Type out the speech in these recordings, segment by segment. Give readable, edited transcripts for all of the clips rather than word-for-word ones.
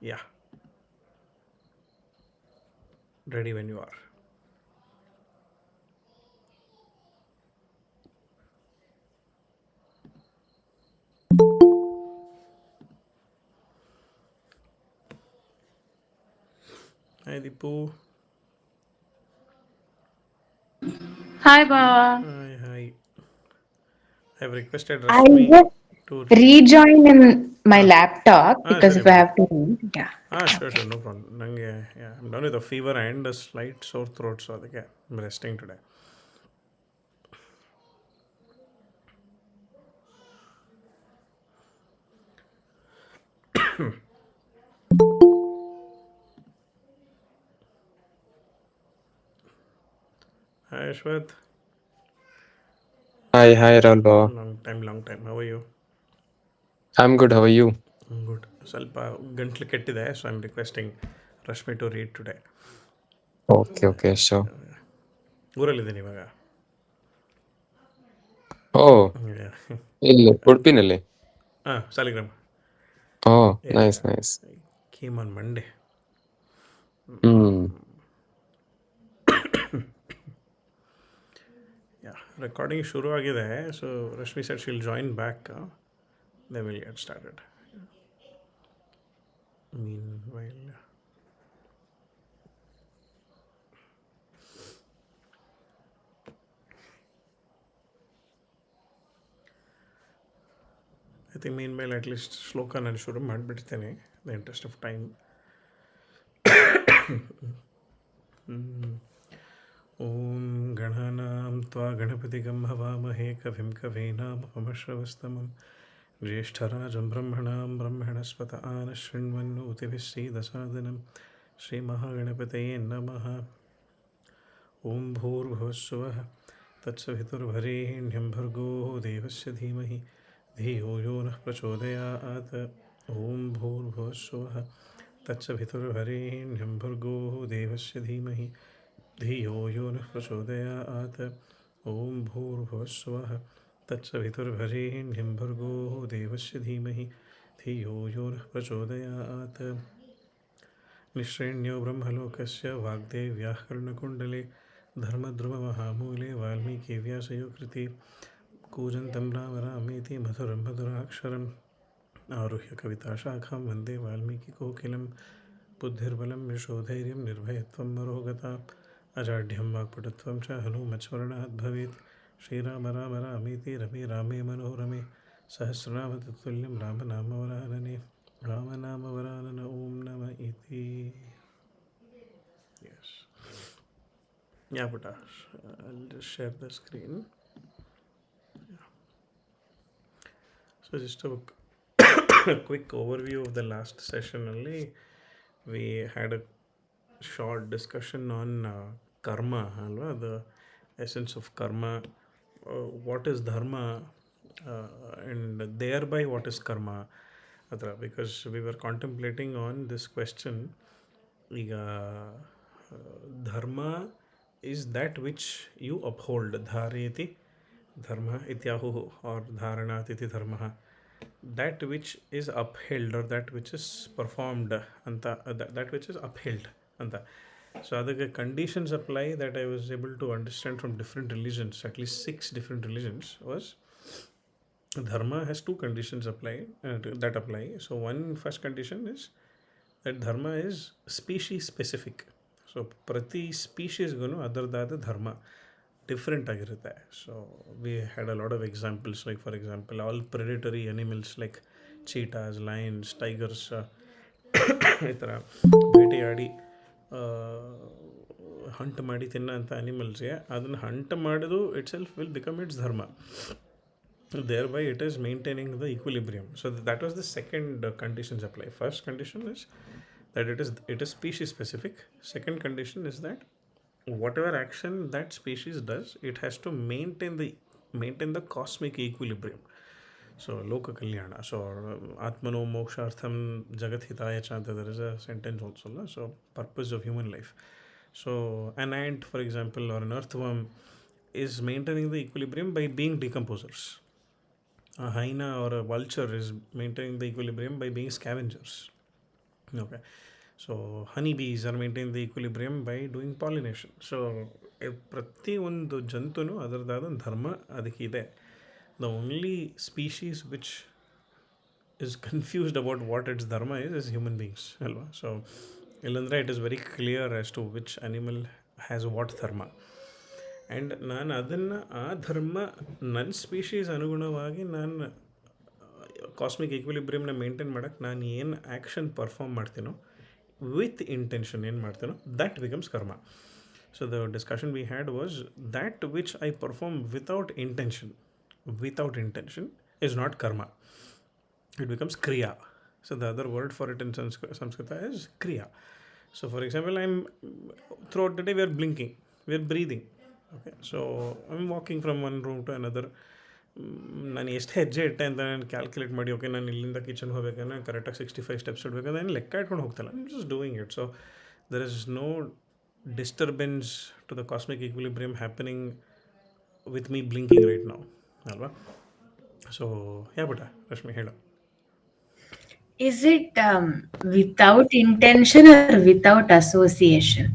Yeah, ready when you are. Hi Deepu. Hi, Baba. Hi, hi. I've requested I'll Rashmi just to. rejoin in my Ah, laptop because sorry, if I buddy. have to read, yeah. Sure, sure, no problem. Yeah, I'm done with a fever and a slight sore throat, so I'm resting today. Hi, Ashwath. Hi, hi, Ralph. Long time. How are you? I'm good. How are you? Good. ಸ್ವಲ್ಪ ಗಂಟ್ಲು ಕೆಟ್ಟಿದೆ, so I'm requesting Rashmi to read today. Okay, okay, sure. ಊರಲ್ಲಿದ್ದೀನಿ ಇವಾಗ. Oh, Yeah. ಇಲ್ಲಿ ಉಡುಪಿನಲ್ಲಿ. Saligrama. Oh, Yeah. nice, nice. I came on Monday. Hmm. Yeah. Recording ಶುರು ಆಗಿದೆ, so Rashmi said she'll join back. Then we'll get started. Meanwhile, I think meanwhile at least ಶ್ಲೋಕ ನಾನು ಶುರು ಮಾಡಿಬಿಡ್ತೇನೆ, the interest of time. ॐ गणानां त्वा गणपतिगं हवामहे कविं कवीनामुपमश्रवस्तमं ज्येष्ठराजं ब्रह्मणां ब्रह्मणस्पत आनशृण्वन्नोतिभिः सीदसादनं श्रीमहागणपतये नमः. ॐ भूर्भुवस्सुवः तत्सवितुर्भरेण्यं भर्गो देवस्य धीमहि धियो यो नः प्रचोदयात्. ॐ भूर्भुवस्सुवः तत्सवितुर्भरेण्यं भर्गो देवस्य धीमहि धियो यो नः प्रचोदयात्. ॐ भूर्भुवस्सुवः तत्सवितुर्भरेण्यं भर्गो देवस्य धीमहि धियो यो नः प्रचोदयात्. निःश्रेण्यो ब्रह्मलोकस्य वाग्देव्याः कर्णकुण्डले धर्मद्रुममहामूले वाल्मीकिव्यासयोकृते कूजन्तं राम रामेति मधुरं मधुराक्षरम् आरुह्य कविताशाखां वन्दे वाल्मीकिकोकिलं बुद्धिर्बलं यशोधैर्यं निर्भयत्वं मरोगता अजाढ्यं वाक्पटुत्वं च हनूमत्स्मरणात् भवेत्. श्रीराम राम रामेति रमे रामे मनोरमे सहस्रनाम तत्तुल्यं रामनामवरानने रामनामवरानन ॐ नम इति. Yes. Yeah, Buddha. I'll just share the screen. So just a quick overview of the last session only. We had a short discussion on karma, alva, the essence of karma, what is dharma, and thereby what is karma. Because we were contemplating on this question. ಈಗ ಧರ್ಮ is that which you uphold. Dhareti dharma ityahu, or dharanat iti dharma, that which is upheld or that which is performed anta, that which is upheld anta. So ಅದಕ್ಕೆ conditions apply that I was able to understand from different religions, at least 6 different religions, was dharma has two conditions apply that apply. So one first condition is that dharma is species specific. So ಪ್ರತಿ ಸ್ಪೀಷೀಸ್ಗೂ ಅದರದಾದ ಧರ್ಮ different ಆಗಿರುತ್ತೆ. So we had a lot of examples, like for example all predatory animals like cheetahs, lions, tigers, ಈ ಥರ ಬೇಟೆಯಾಡಿ Hunt ಮಾಡಿ ತಿನ್ನೋಂಥ ಅನಿಮಲ್ಸ್ಗೆ ಅದನ್ನು Hunt ಮಾಡೋದು it self will become it's ಧರ್ಮ. Thereby it is maintaining the equilibrium. So that was the second conditions apply. First condition is that it is species specific. Second condition is that whatever action that species does, it has to maintain the cosmic equilibrium. So loka kalyana. So atmano mokshartham jagat hitaya cha, there is a sentence also. So purpose of human life. So an ant, for example, or an earthworm is maintaining the equilibrium by being decomposers. A hyena or a vulture is maintaining the equilibrium by being scavengers. Okay. So honeybees are maintain the equilibrium by doing pollination. So ಪ್ರತಿ ಒಂದು ಜಂತುನು ಅದರದಾದ ಧರ್ಮ ಅದಕ್ಕಿದೆ. The only species which is confused about what its dharma is human beings ಅಲ್ವಾ. So ಇಲ್ಲಂದರೆ it is very clear as to which animal has what dharma. And ನಾನು ಅದನ್ನು ಆ ಧರ್ಮ ನನ್ನ ಸ್ಪೀಷೀಸ್ ಅನುಗುಣವಾಗಿ ನಾನು ಕಾಸ್ಮಿಕ್ ಈಕ್ವಿಲಿಬ್ರಿಯಮ್ನ ಮೇಂಟೈನ್ ಮಾಡೋಕ್ಕೆ ನಾನು ಏನು ಆ್ಯಕ್ಷನ್ ಪರ್ಫಾರ್ಮ್ ಮಾಡ್ತೀನೋ ವಿತ್ ಇಂಟೆನ್ಷನ್ ಏನು ಮಾಡ್ತೀನೋ ದಟ್ ಬಿಕಮ್ಸ್ ಕರ್ಮ. So the discussion we had was that which I perform without intention is not karma, it becomes kriya. So the other word for it in Sanskrit is kriya. So for example, I'm throughout the day we are blinking, we are breathing. Okay, so I'm walking from one room to another. ನಾನು ಎಷ್ಟು ಹೆಜ್ಜೆ ಇಟ್ಟೆ ಅಂತ ನಾನು calculate ಮಾಡಿ okay ನಾನು ಇಲ್ಲಿಂದ kitchen ಹೋಗ್ಬೇಕಂದ್ರೆ ಕರೆಕ್ಟಾಗಿ 65 ಸ್ಟೆಪ್ಸ್ ಇಡಬೇಕಂದ್ರೆ ನಾನು ಲೆಕ್ಕ ಇಟ್ಕೊಂಡು ಹೋಗ್ತಲ್ಲ. I'm just doing it. So there is no disturbance to the cosmic equilibrium happening with me blinking right now ಅಲ್ವಾ. ಸೊ ಯಾ ಬಿಟ್ಟ ರಶ್ಮಿ ಹೇಳು. Is it without intention or without association?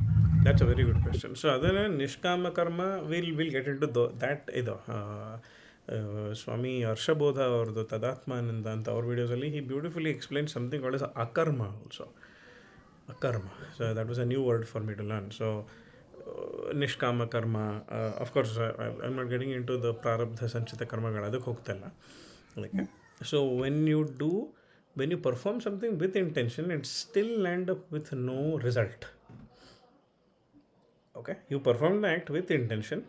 That's a very good question. So ಅದನ್ನು nishkama karma will get into that. ಇದು ಸ್ವಾಮಿ ಹರ್ಷಬೋಧ ಅವ್ರದ್ದು ತದಾತ್ಮಾನಂದ ಅಂತ ಅವ್ರ ವೀಡಿಯೋಸಲ್ಲಿ he beautifully explain something called as akarma also. Akarma. So that was a new word for me to learn. So nishkama karma, of course I am not getting into the prarabdha sanchita ಕರ್ಮಗಳು, ಅದಕ್ಕೆ ಹೋಗ್ತಲ್ಲ. Like so when you perform something with intention, it still land up with no result. Okay, you perform the act with intention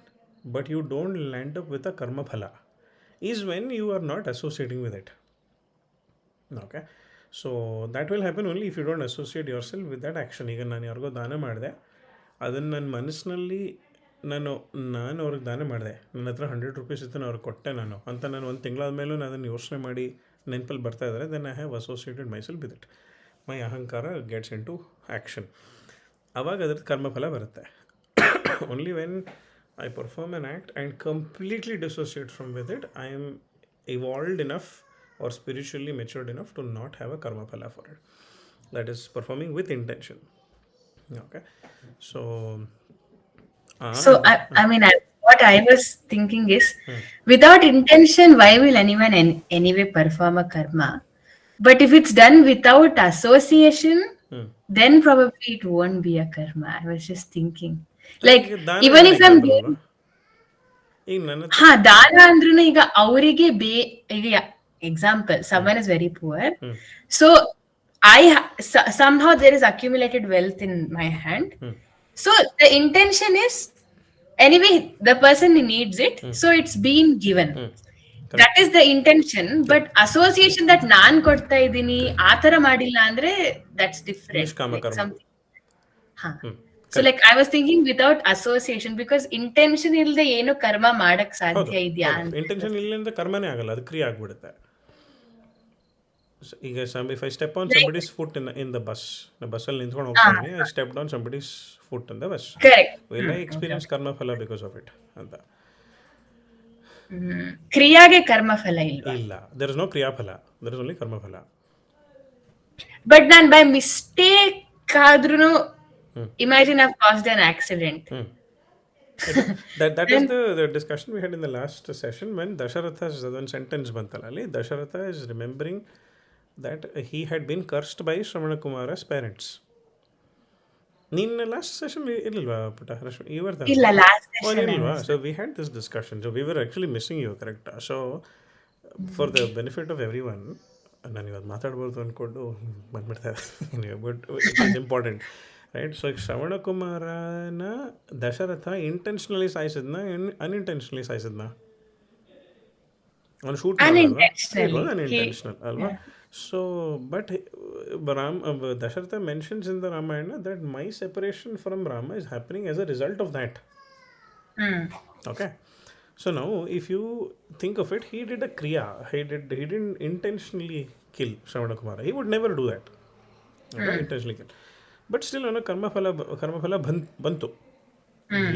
but you don't land up with a karma phala, is when you are not associating with it. Okay, so that will happen only if you don't associate yourself with that action. ಈಗ ನಾನು ಯಾರಿಗೋ ದಾನ ಮಾಡಿದೆ, ಅದನ್ನು ನನ್ನ ಮನಸ್ಸಿನಲ್ಲಿ ನಾನು ಅವ್ರಿಗೆ ದಾನ ಮಾಡಿದೆ, ನನ್ನ ಹತ್ರ 100 ರೂಪೀಸ್ ಇತ್ತು, ನಾನು ಅವ್ರಿಗೆ ಕೊಟ್ಟೆ ನಾನು ಅಂತ ನಾನು ಒಂದು ತಿಂಗಳಾದ ಮೇಲೂ ನಾನು ಅದನ್ನು ಯೋಚನೆ ಮಾಡಿ ನೆನಪಲ್ಲಿ ಬರ್ತಾ ಇದ್ದಾರೆ, then I have associated myself with it. My ahankara gets into action. ಆವಾಗ ಅದ್ರದ್ದು ಕರ್ಮಫಲ ಬರುತ್ತೆ. Only when I perform an act and completely dissociate from with it, I am evolved enough or spiritually matured enough to not have a karma phala for it. That is performing with intention. Okay, so What I was thinking is, without intention, why will anyone anyway perform a karma? But if it's done without association, then probably it won't be a karma. I was just thinking, like, even if I'm doing ಈಗ ನನ್ನ ದಾನ ಅಂದ್ರೂ ಈಗ ಅವರಿಗೆ ಈಗ example, someone is very poor, so somehow there is accumulated wealth in my hand, so the intention is anyway the person needs it, so it's been given. That is the intention. But association that ನಾನು ಕೊಡ್ತಾ ಇದ್ದೀನಿ ಆ ಥರ ಮಾಡಿಲ್ಲ ಅಂದ್ರೆ that's different. ನಿಷ್ಕಾಮ ಕರ್ಮ. So like I was thinking without association, because intention ಇಲ್ಲದೆ ಏನು ಕರ್ಮ ಮಾಡಕ್ ಸಾಧ್ಯ ಇದೆಯಾ ಅಂತ. ಇಂಟೆನ್ಷನ್ ಇಲ್ಲಂದ್ರೆ ಕರ್ಮನೇ ಆಗಲ್ಲ, ಅದು ಕ್ರಿಯೆ ಆಗ್ಬಿಡುತ್ತೆ. ಈಗ if I step on somebody's foot in the bus, ಬಸ್ಸಲ್ಲಿ ನಿಂತ್ಕೊಂಡು ಹೋಗ್ತಾನೆ, I stepped on somebody's foot in the bus. Correct. Will I experience karma phala because of it ಅಂತ? ಕ್ರಿಯಾಗೆ ಕರ್ಮ ಫಲ ಇಲ್ವಾ? ಇಲ್ಲ, there is no kriya phala, there is only karma phala. But ನಾನು by mistake ಆದ್ರೂ imagine I've caused an accident. That is the discussion we had in the last session when Dasharatha's one sentence bantala ali. Dasharatha is remembering that he had been cursed by Shravana Kumara's parents. In the last session illva putta Rashmi, you were there? ಇಲ್ಲ, last session I was. So we had this discussion, so we were actually missing you, correct? So for the benefit of everyone, ನಾನು ಇವತ್ತು ಮಾತಾಡ್ಬೋದು ಅಂದ್ಕೊಂಡು ಬಂದ್ಬಿಡ್ತಾ ಇದ್ದೀನಿ, but it is important, right? So ಈಗ ಶ್ರವಣಕುಮಾರನ Dasharatha intentionally ಸಾಯಿಸಿದ್ನ ಅನ್ಇಂಟೆನ್ಷನಲಿ ಸಾಯಿಸಿದ್ನ? ಅವನು shoot unintentional ಅಲ್ವಾ? So but Dasharatha mentions in the Ramayana that my separation from Rama is happening as a result of that. Okay, so now if you think of it, he did a kriya, he didn't intentionally kill Shravana Kumara, he would never do that. Okay, intentionally kill, but still on a karma phala bantu.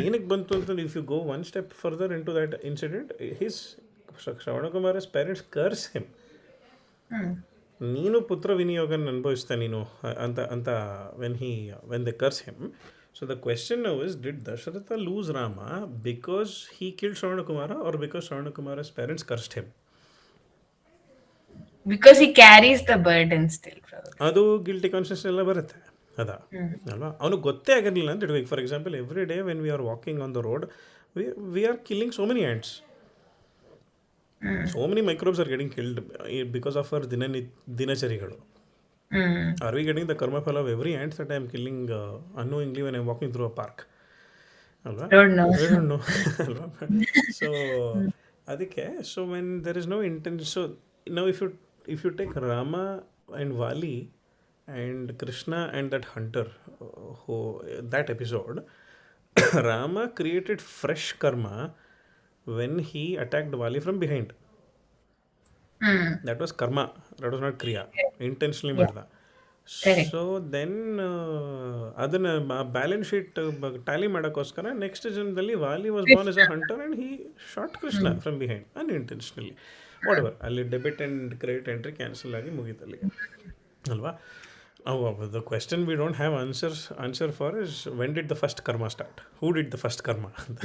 ಏನಕ್ಕೆ ಬಂತು ಅಂತಂದ್ರೆ, if you go one step further into that incident, his Shravana Kumara's parents curse him. ನೀನು ಪುತ್ರ ವಿನಿಯೋಗನ ಅನುಭವಿಸ್ತಾ ನೀನು ಅಂತ ಅಂತ when they curse him. So the question now is, did Dasharatha lose Rama because he killed Shravanakumara or because Shravanakumara's parents cursed him? Because he carries the burden still, probably. ಅದು guilty conscious ಎಲ್ಲ ಬರುತ್ತೆ ಅದ ಅಲ್ವಾ. ಅವನಿಗೆ ಗೊತ್ತೇ ಆಗಿರಲಿಲ್ಲ ಅಂತ ಇಡ್ಬೇಕು. For example, every day when we are walking on the road, we are killing so many ants. So many microbes are getting killed because of our dinacharigalu. Are we getting the karma phala of every ant that I am killing unknowingly when I am walking through a park? Alva? Don't know. I don't know. So adike, so when there is no intention, so now if you take Rama and Vali and Krishna and that hunter, who that episode, Rama created fresh karma when he attacked Vali from behind. That was karma, that was not kriya. Intentionally ಮಾಡ್ದ. Correct. So then ಅದನ್ನು balance sheet tally ಮಾಡೋಕ್ಕೋಸ್ಕರ next ಜನದಲ್ಲಿ Vali was born as a hunter and he shot Krishna from behind unintentionally. Whatever, ಅಲ್ಲಿ debit and credit entry cancel ಆಗಿ ಮುಗೀತಲ್ಲಿಗೆ ಅಲ್ವಾ. The question we don't have answer for is, when did the first karma start, who did the first karma ಅಂತ.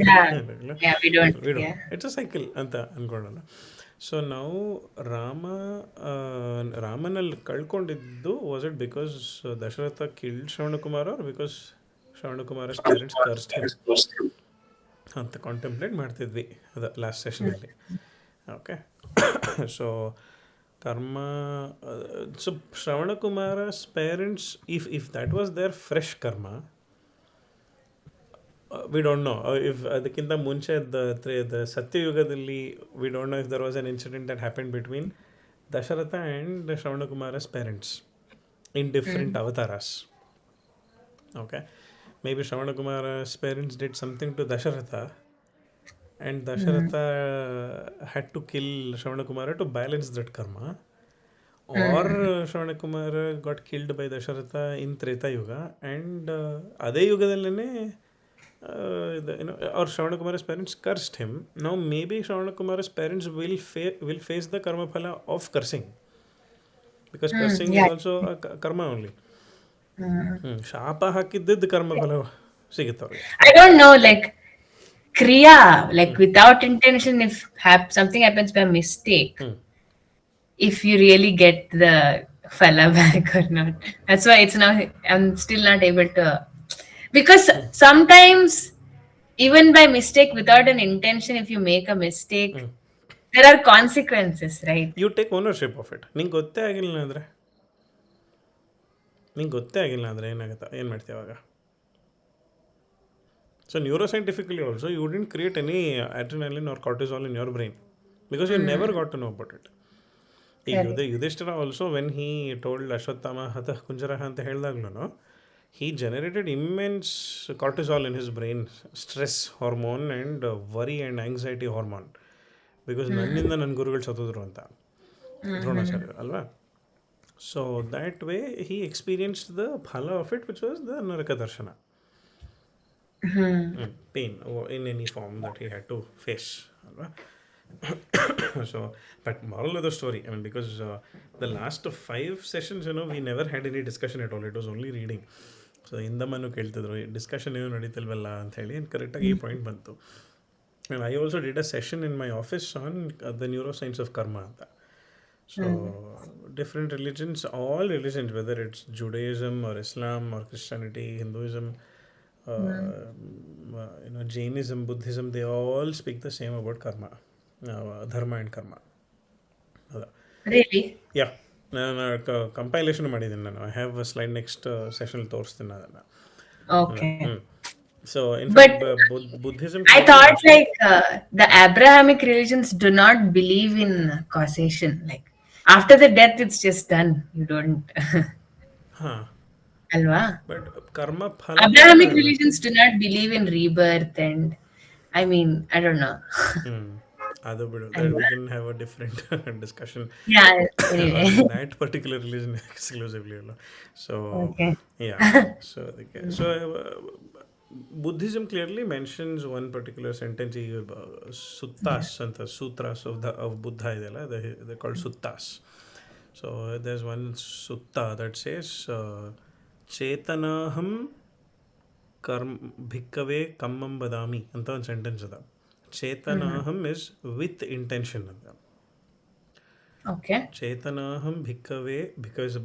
Yeah, we don't. It's a cycle ಅಂತ ಅನ್ಕೊಳ್ಳೋಣ. So ನಾವು ರಾಮನಲ್ಲಿ ಕಳ್ಕೊಂಡಿದ್ದು, was it because Dasharatha killed Shravanakumara or because Shravanakumara's parents cursed him ಅಂತ contemplate ಮಾಡ್ತಿದ್ವಿ ಅದು last ಸೆಷನಲ್ಲಿ. Okay. So karma, so Shravanakumara's parents, if that was their fresh karma, we don't know if ಅದಕ್ಕಿಂತ ಮುಂಚೆ ದ ಸತ್ಯಯುಗದಲ್ಲಿ we don't know if there was an incident that happen between Dasharatha and Shravanakumara's parents in different avatars. Okay, maybe Shravanakumara's parents did something to Dasharatha and Dasharatha had to kill Shravanakumara to balance that karma, or Shravanakumara got killed by Dasharatha in Tretayuga and ಅದೇ ಯುಗದಲ್ಲೇ or Shravanakumar's parents cursed him. Now maybe Shravanakumar's parents will face the karma phala of cursing, because cursing is also a karma only. ಶಾಪ ಹಾಕಿದ್ದದ್ದು ಕರ್ಮ ಫಲ ಸಿಗುತ್ತೆ ಅವ್ರಿಗೆ. I don't know, like kriya, like without intention, if something happens by mistake, if you really get the phala back or not. That's why it's now I'm still not able to, because sometimes even by mistake, without an intention, if you make a mistake, there are consequences, right? You take ownership of it. ನಿಂಗೆ ಗೊತ್ತೇ ಆಗಿಲ್ಲ ಅಂದರೆ ಏನಾಗುತ್ತೆ, ಏನು ಮಾಡ್ತೀವಿ ಅವಾಗ? So neuroscientifically also you didn't create any adrenaline or cortisol in your brain because you never got to know about it. ಈಗ Yudhishthira also when he told Ashwatthama ಹತಃ ಕುಂಜರಃ ಅಂತ ಹೇಳಿದಾಗ್ಲೂ he generated immense cortisol in his brain, stress hormone and worry and anxiety hormone, because ನನ್ನಿಂದ ನನ್ನ ಗುರುಗಳು ಸತ್ತೋದ್ರು ಅಂತ ದ್ರೋಣಾಚಾರ್ಯ ಅಲ್ವಾ. So that way he experienced the ಫಲ of it, which was the ನರಕ ದರ್ಶನ, pain in any form that he had to face ಅಲ್ವಾ. So, but moral of the story, I mean, because the last 5 sessions, we never had any discussion at all. It was only reading. So ಹಿಂದಮ್ಮನ್ನು ಕೇಳ್ತಿದ್ರು, discussion ಏನು ನಡೀತಿಲ್ವಲ್ಲ ಅಂತ ಹೇಳಿ. ಕರೆಕ್ಟಾಗಿ ಈ point ಬಂತು. And I also did a session in my office on the neuro science of karma ಅಂತ. So different religions, all religions, whether it's Judaism or Islam or Christianity, Hinduism, Jainism, Buddhism, they all speak the same about karma, dharma and ಕರ್ಮ. ಅದ Really? ಯಾ, ನಾನು compilation ಮಾಡಿದ್ದೀನಿ. ನಾನು I have a slide next session ತೋರಿಸ್ತೀನಿ ಅದನ್ನು. Okay. So in fact Buddhism, I thought like the Abrahamic religions do not believe in causation. Like after the death, it's just done. You don't. ಹಾಂ, Alva? But ಕರ್ಮ ಫಲ Abrahamic religions do not believe in rebirth, and I mean, I don't know. ಅದು ಬಿಡು, we can have a different discussion Yeah. Anyway. that particular religion exclusively. So Okay. yeah, so ಅದಕ್ಕೆ, so Buddhism clearly mentions one particular sentence, suttas anta, sutras of Buddha ಇದೆಯಲ್ಲ, they're called suttas. So there's one sutta that says, Chetanaham ಭಿಕ್ಕವೇ ಕಮ್ಮಂ ಬದಾಮಿ ಅಂತ ಒಂದು sentence ಅದ. ಚೇತನಾಹಂ is with intention ಅಂತ. Okay. ಚೇತನಾಹಂ ಭಿಕ್ಕವೇ because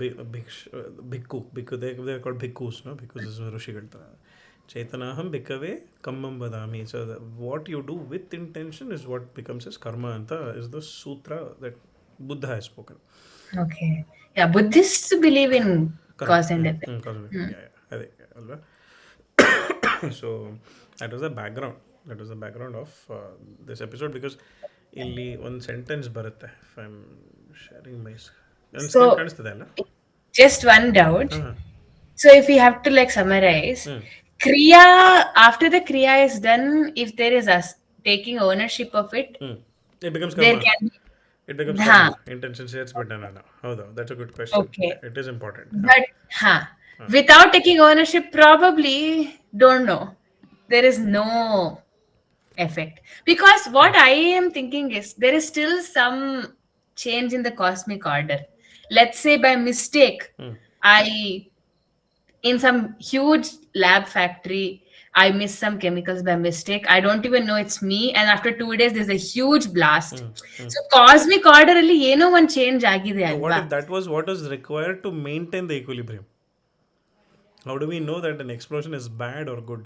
bhikkhu bhikkhu they called bhikkhus no because ಋಷಿಗಳ ಥರ. ಚೇತನಾಹಂ ಭಿಕ್ಕವೇ ಕಮ್ಮಂ ಬದಾಮಿ. So what you do with intention is what becomes is karma ಅಂತ is the sutra that Buddha has spoken. Okay. Yeah, Buddhists believe in cause and effect. ಅದೇ ಅಲ್ವಾ. So that was the background. That was the background of this episode because ಇಲ್ಲಿ ಒಂದು sentence ಬರುತ್ತೆ. If I'm sharing my So, ಕಾಣಿಸ್ತದೆ ಅಲ್ಲ? just one doubt. ಹಾಂ. So if we have to like summarize, Kriya, after the Kriya is done, if there is us taking ownership of it, It becomes there karma. can be. It becomes Ha. karma. Intention ಸೇರಿಸ್ಬಿಟ್ಟೆ ನಾನು. ಹೌದು, that's a good question. Okay. It is important. But without taking ownership, probably don't know. There is no effect. Because what I am thinking is there is still some change in the cosmic order. Let's say by mistake, in some huge lab factory, I miss some chemicals by mistake. I don't even know it's me. And after 2 days, there's a huge blast. So cosmic order ಅಲ್ಲಿ ಏನೋ ಒಂದು change ಆಗಿದೆ So what ಅಲ್ವಾ? if that was what is required to maintain the equilibrium? How do we know that an explosion is bad or good?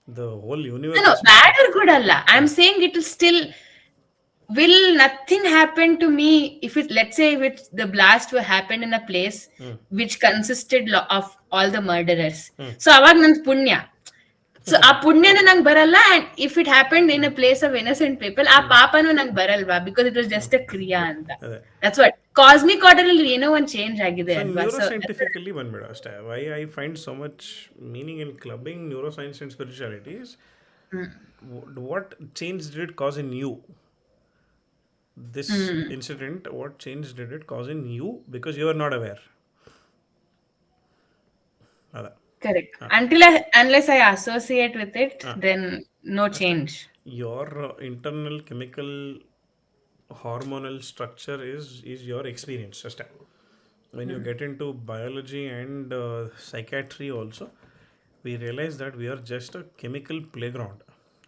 The whole universe No, is bad or good ಅಲ್ಲ. I'm saying it will still, will nothing happen to me if it, let's say if it's, the blast will happen in a place which consisted of all the murderers. So ಅವಾಗ ನಂದು ಪುಣ್ಯ. So ಆ ಪುಣ್ಯನ ನಂಗೆ ಬರಲ್ಲ. And if it happened in a place of innocent people, ಆ ಪಾಪನೂ ನಂಗೆ ಬರಲ್ವಾ, because it was just a ಕ್ರಿಯಾ ಅಂತ. That's what cosmic order ಅಲ್ಲಿ ಏನೋ ಒಂದು ಚೇಂಜ್ ಆಗಿದೆ So ಅಲ್ವಾ. So neuroscientifically ಬಂದ್ಬಿಡ ಅಷ್ಟೇ. Why I find so much meaning in clubbing neuroscience and spirituality is what change did it cause in you? This incident, what change did it cause in you because you are not aware? ಅದ. correct. Unless I associate with it, then no change. Your internal chemical hormonal structure is your experience ಅಷ್ಟೇ. When you get into biology and psychiatry also, we realize that we are just a chemical playground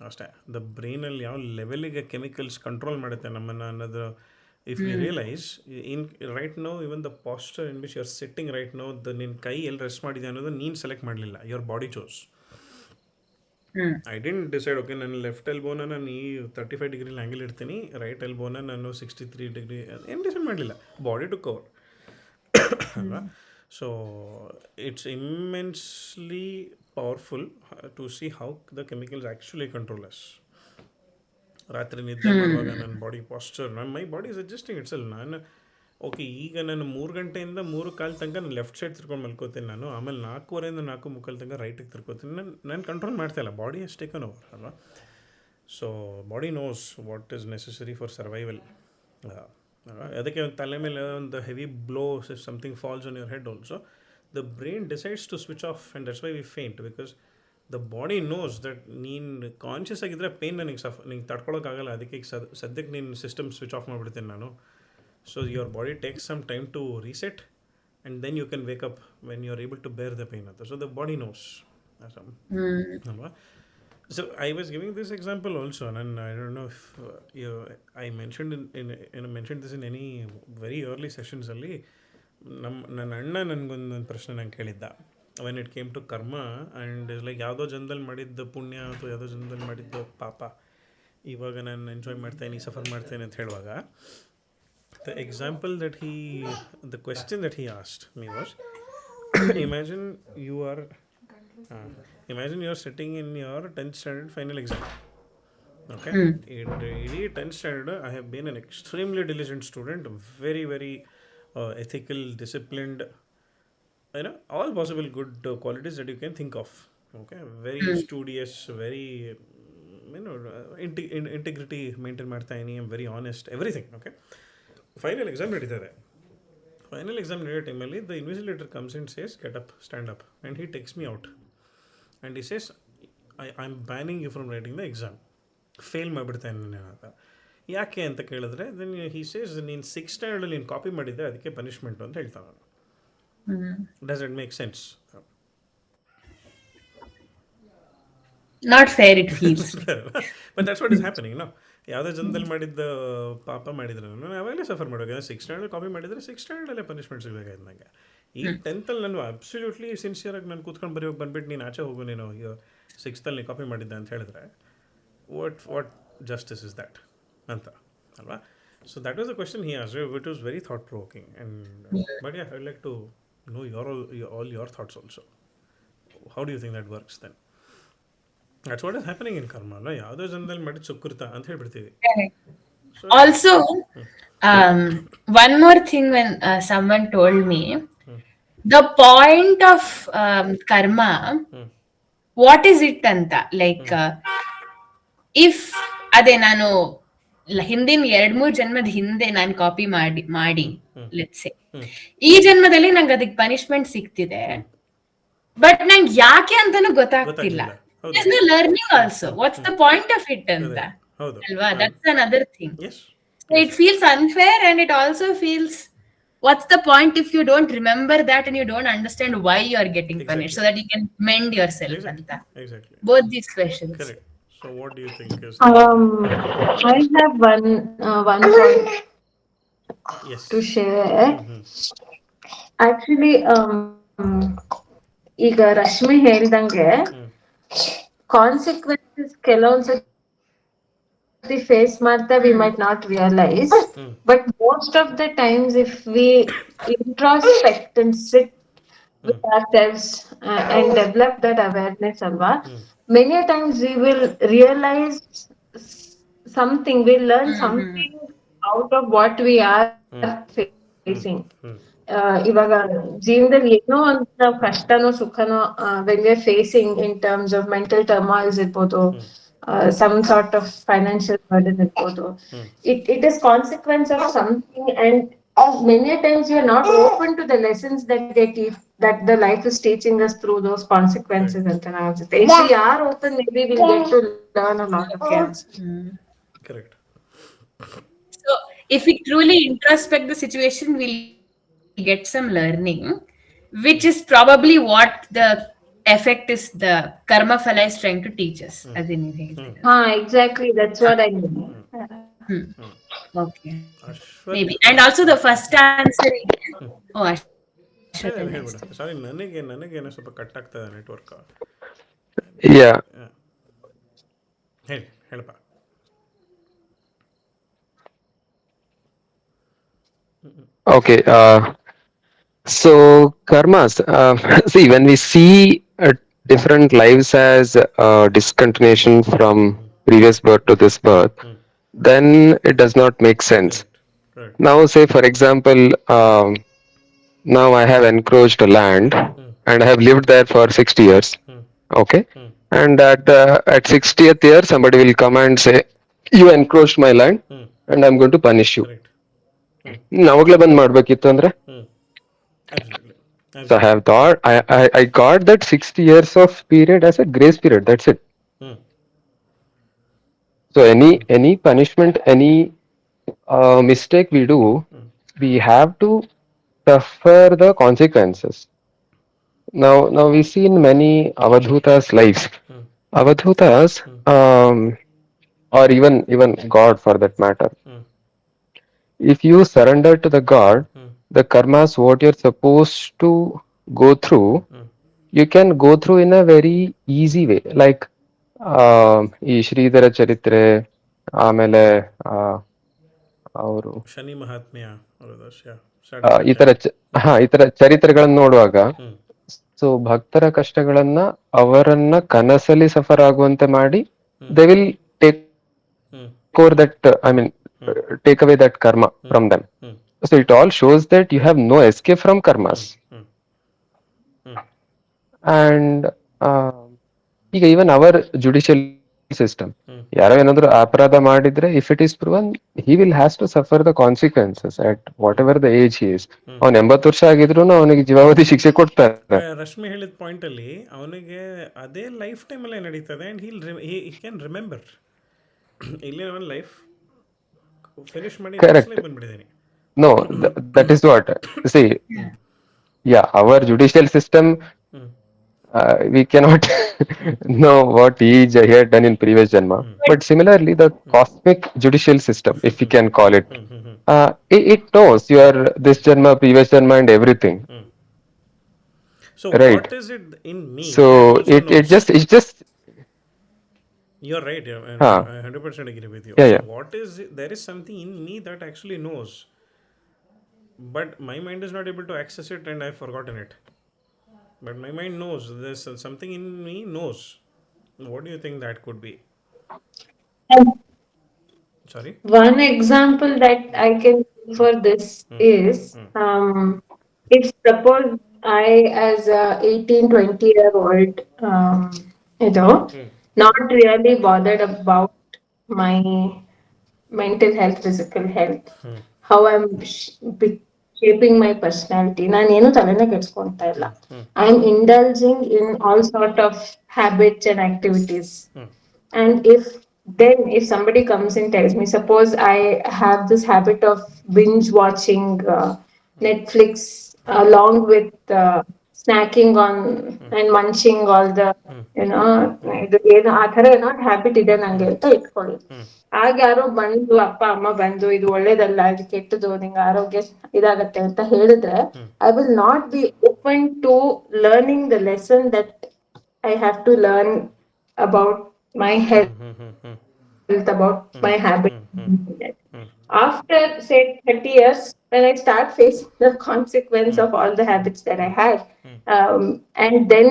ಅಷ್ಟೇ. The ಬ್ರೈನಲ್ಲಿ ಯಾವ ಲೆವೆಲಿಗೆ chemicals control ಮಾಡುತ್ತೆ ನಮ್ಮನ್ನು ಅನ್ನೋದು if we realise in right now even the posture in which you are sitting right now ನಿನ್ನ ಕೈ ಎಲ್ಲಿ ರೆಸ್ಟ್ ಮಾಡಿದೆ ಅನ್ನೋದು ನೀನು ಸೆಲೆಕ್ಟ್ ಮಾಡಲಿಲ್ಲ, your body chose. I didn't decide okay ನನ್ನ ಲೆಫ್ಟ್ ಎಲ್ಬೋನ ನಾನು ಈ 35 ಡಿಗ್ರಿ ಆ್ಯಂಗಲ್ ಇಡ್ತೀನಿ, ರೈಟ್ ಎಲ್ಬೋನ ನಾನು 63 ಡಿಗ್ರಿ, ಏನು ಡಿಸೈಡ್ ಮಾಡಲಿಲ್ಲ, ಬಾಡಿ ಟು ಕವರ್ ಅಲ್ವಾ. So it's immensely powerful to see how the chemicals actually control us. ರಾತ್ರಿ ನಿದ್ದೆ ಮಾಡುವಾಗ ನನ್ನ body posture, my body is adjusting itself. ನಾನು ಓಕೆ ಈಗ ನಾನು 3 ಗಂಟೆಯಿಂದ 3:15 ತನಕ ನಾನು ಲೆಫ್ಟ್ ಸೈಡ್ ತಿರ್ಕೊಂಡು ಮಲ್ಕೋತೀನಿ, ನಾನು ಆಮೇಲೆ 4:15 4:45 ತನಕ ರೈಟಿಗೆ ತಿರ್ಕೋತೀನಿ. ನಾನು ಕಂಟ್ರೋಲ್ ಮಾಡ್ತಾಯಿಲ್ಲ, ಬಾಡಿ ಹ್ಯಾಸ್ ಟೇಕನ್ ಓವರ್ ಅಲ್ವಾ. So body knows what is necessary for survival. ಅದಕ್ಕೆ ಒಂದು ತಲೆ ಮೇಲೆ ಒಂದು heavy blow, something falls on your head also, the brain decides to switch off and that's why we faint, because the body knows that ನೀನು conscious ಆಗಿದ್ದರೆ pain ನಿಂಗೆ ತಡ್ಕೊಳಕ್ಕಾಗಲ್ಲ, ಅದಕ್ಕೆ ಈಗ ಸದ್ಯಕ್ಕೆ ನೀನು ಸಿಸ್ಟಮ್ ಸ್ವಿಚ್ ಆಫ್ ಮಾಡಿಬಿಡ್ತೀನಿ ನಾನು. So your body takes some time to reset and then you can wake up when you are able to bear the pain ಅಂತ. ಸೊ ದ ಬಾಡಿ ನೋಸ್ ಅಲ್ವಾ. So I was giving this example also, and I don't know if I mentioned mentioned this in any very early sessions ಅಲ್ಲಿ. ನನ್ನ ಅಣ್ಣ ನನಗೊಂದು ಪ್ರಶ್ನೆ ನಂಗೆ ಕೇಳಿದ್ದ when it came to ಕರ್ಮ ಆ್ಯಂಡ್ ಲೈಕ್ ಯಾವುದೋ ಜನದಲ್ಲಿ ಮಾಡಿದ್ದ ಪುಣ್ಯ ಅಥವಾ ಯಾವುದೋ ಜನದಲ್ಲಿ ಮಾಡಿದ್ದ ಪಾಪ ಇವಾಗ ನಾನು ಎಂಜಾಯ್ ಮಾಡ್ತೇನೆ, ಸಫರ್ ಮಾಡ್ತೇನೆ ಅಂತ ಹೇಳುವಾಗ, the example that the question that he asked me was, imagine you are sitting in your 10th standard final exam. Okay. In 10th standard I have been an extremely diligent student, very very ethical, disciplined, all possible good qualities that you can think of. Okay, very studious, very integrity maintain ಮಾಡ್ತಾ ಇದೀನಿ, I am very honest, everything. Okay, final exam ನಡೀತದೆ. Final exam ನಡೆಯೋ ಟೈಮಲ್ಲಿ the invigilator comes and says get up, stand up, and he takes me out and he says I'm banning you from writing the exam, fail ಮಾಡಿಬಿಡ್ತೇನೆ ನಾನು ಅಂತ. ಯಾಕೆ ಅಂತ ಕೇಳಿದ್ರೆ then he says ನೀನು ಸಿಕ್ಸ್ ಸ್ಟ್ಯಾಂಡರ್ಡ್ ನೀನು ಕಾಪಿ ಮಾಡಿದ್ದೆ ಅದಕ್ಕೆ ಪನಿಷ್ಮೆಂಟ್ ಅಂತ ಹೇಳ್ತಾನೆ. Does it make sense? Not fair, it feels. But that's what is happening no. ಯಾವುದೇ ಜನದಲ್ಲಿ ಮಾಡಿದ್ದ ಪಾಪ ಮಾಡಿದ್ರೆ ನಾನು ಅವಾಗಲೇ ಸಫರ್ ಮಾಡಬೇಕು. ಸಿಕ್ಸ್ ಸ್ಟ್ಯಾಂಡರ್ಡ್ ಕಾಪಿ ಮಾಡಿದರೆ ಸಿಕ್ಸ್ ಸ್ಟ್ಯಾಂಡರ್ಡಲ್ಲೇ ಪನಿಷ್ಮೆಂಟ್ ಸಿಗಬೇಕಾಯ್ತು ನನಗೆ. ಈ ಟೆಂತಲ್ಲಿ ನಾನು ಅಬ್ಸಲ್ಯೂಟ್ಲಿ ಸಿನ್ಸಿಯರಾಗಿ ನಾನು ಕೂತ್ಕೊಂಡು ಬರೆಯೋಕೆ ಬಂದುಬಿಟ್ಟು ನೀನು ಆಚೆ ಹೋಗು ನೀನು ಸಿಕ್ಸ್ತಲ್ಲಿ ನೀನು ಕಾಪಿ ಮಾಡಿದ್ದೆ ಅಂತ ಹೇಳಿದ್ರೆ ವಾಟ್ ಜಸ್ಟಿಸ್ ಇಸ್ ದ್ಯಾಟ್ ಅಂತ ಅಲ್ವಾ? So that was the question he ಆಸ್. It was very thought provoking and but I like to know all your thoughts also. How do you think that works then? That's what is happening in karma ಅಲ್ಲ? ಯಾವುದೋ ಜನದಲ್ಲಿ ಮಾಡಿದ ಸುಕೃತ ಅಂತ ಹೇಳ್ಬಿಡ್ತೀವಿ. Also, one more thing, when someone told me the point of karma, what is it anta, like if ಅದೇ ನಾನು ಹಿಂದಿನ 2-3 ಜನ್ಮದ ಹಿಂದೆ ನಾನು ಕಾಪಿ ಮಾಡಿ ಲೆಟ್ಸ್ ಸೇ ಈ ಜನ್ಮದಲ್ಲಿ ನಂಗೆ ಅದಕ್ಕೆ ಪನಿಷ್ಮೆಂಟ್ ಸಿಗ್ತಿದೆ, ಬಟ್ ನಂಗೆ ಯಾಕೆ ಅಂತಾನು ಗೊತ್ತಾಗ್ತಿಲ್ಲ. There's no learning also. What's the point of it ಅಂತ ಅಲ್ವಾ? That's another thing. So it feels unfair, and it also feels, what's the point if you don't remember that and you don't understand why you are getting punished, so that you can mend yourself anta. Exactly. Both these questions. Correct. So what do you think is I have one point yes to share. Actually, ಈಗ ರಶ್ಮಿ ಹೇಳ್ದಂಗೆ consequences ಕೆಲವೊಂದ್ಸತಿ face ಮಾಡ್ತಾ we might not realise, but most of the times if we introspect and sit with ourselves and develop that awareness alva, many times we will realize something, we'll learn something out of what we are facing. ಇವಾಗ ಜೀವನದಲ್ಲಿ ಏನೋ ಒಂದು ನಾವು ಕಷ್ಟನೋ ಸುಖನೋ when we are facing in terms of mental turmoils ಇರ್ಬೋದು, some sort of financial burden ಇರ್ಬೋದು, it is consequence of something, and many times we are not open to the lessons that they teach, that the life is teaching us through those consequences ಅಂತ ನಾನು ಅನ್ಸುತ್ತೆ. If we are open, maybe we'll get to learn a lot of things. Correct. So if we truly introspect the situation, we'll get some learning, which is probably what the effect is, the karma phala is trying to teach us. As in Exactly, that's what I mean. Okay, maybe. And also the first answer ಸಾರಿ, ನನಗೇನೋ ಸ್ವಲ್ಪ cut ಆಗ್ತದೆ network. Yeah. ಹೇಳಪ್ಪ. Okay. So karmas. See, when we see different lives as discontinuation from previous birth to this birth, then it does not make sense. Correct. Now, say for example, now I have encroached a land and I have lived there for 60 years. Okay, and at 60th year, somebody will come and say, "You encroached my land, and I'm going to punish you." Correct. ನಾವಾಗ್ಲೇ ಬಂದ್ ಮಾಡ್ಬೇಕಿತ್ತು ಅಂದ್ರೆ. Absolutely. So I have thought I got that 60 years of period as a grace period. That's it. So any punishment, any mistake we do, we have to suffer the consequences. Now we see in many avadhutas lives, avadhutas, or even God for that matter. If you surrender to the God, the karmas what you're supposed to go through, you can go through in a very easy way. Like ಈ ಶ್ರೀಧರ ಚರಿತ್ರೆ, ಆಮೇಲೆ ಅವರು ಶನಿ ಮಹಾತ್ಮ್ಯ, ಈ ತರ ಚರಿತ್ರೆಗಳನ್ನ ನೋಡುವಾಗ, so ಭಕ್ತರ ಕಷ್ಟಗಳನ್ನ ಅವರನ್ನ ಕನಸಲ್ಲಿ ಸಫರ್ ಆಗುವಂತೆ ಮಾಡಿ they will take over that, I mean take away that karma from them. So it all shows that you have no escape from karmas. And ಈಗ even our judicial system, ಯಾರೋ ಏನಾದ್ರು ಅಪರಾಧ ಮಾಡಿದ್ರೆ, if it is proven, he will has to suffer the consequences at whatever the age he is. ಅವ್ನು 80 ವರ್ಷ ಆಗಿದ್ರು ಅವನಿಗೆ ಜೀವಾವಧಿ ಶಿಕ್ಷೆ ಕೊಡ್ತಾರೆ. ರಶ್ಮಿ ಹೇಳಿದ ಪಾಯಿಂಟ್ ಅಲ್ಲಿ ಅವನಿಗೆ ಅದೇ ಲೈಫ್ ಟೈಮ್ ಅಲ್ಲೇ ನಡೀತದೆ, ಅಂಡ್ ಹಿ ಕ್ಯಾನ್ ರಿಮೆಂಬರ್. ಇಲ್ಲಿ ಅವನ ಲೈಫ್ ಫಿನಿಶ್ ಮಾಡಿ ನೆಕ್ಸ್ಟ್ correct. ಲೈಫ್ ಬಂದ್ಬಿಟ್ಟಿದ್ದೀನಿ. No, that is what. See, ಹ್ಞೂ yeah, our judicial system, ಹ್ಞೂ we cannot ಹ್ಞೂ know what he had done in previous Janma. ಹ್ಞೂ But similarly, the cosmic judicial system, if we can call it, it knows your this Janma, previous Janma, and everything, ಹ್ಞೂ so right? What is it in me that So also nose? it's just You're right, yeah, and huh, I 100% agree with you. yeah, So, yeah. what is there is something in me that actually knows, but my mind is not able to access it, and I've forgotten it. But my mind knows there's something in me knows. What do you think that could be? Sorry. One example that I can give for this Hmm. is Hmm. if suppose I, as a 18, 20-year-old, Hmm. not really bothered about my mental health, physical health, Hmm. how I'm shaping my personality. ನಾನೇನು ತಲೆನೇ ಕೆಡ್ಸ್ಕೊಂತಾ ಇಲ್ಲ. Hmm. I'm indulging in all sort of habits and activities. Hmm. And if somebody comes and tells me, suppose I have this habit of binge watching Netflix along with snacking on and munching all the, ಇದು ಏನು ಆ ಥರ ಏನೋ habit ಇದೆ ನಂಗೆ ಅಂತ ಇಟ್ಕೊಳ್ಳಿ. Hmm. ಆಗ ಯಾರೋ ಬಂದು ಅಪ್ಪ ಅಮ್ಮ ಬಂದು ಇದು ಒಳ್ಳೇದಲ್ಲ ಇದು ಕೆಟ್ಟದು ನಿಂಗೆ ಆರೋಗ್ಯ ಇದಾಗತ್ತೆ ಅಂತ ಹೇಳಿದ್ರೆ Hmm. I will not be open to learning the lesson that I have to learn about my health, Hmm. Hmm. Hmm. about my Hmm. habits. Hmm. Hmm. Hmm. After, say, 30 years, when I start facing the consequence Hmm. of all the habits that I Hmm. had, Hmm. and then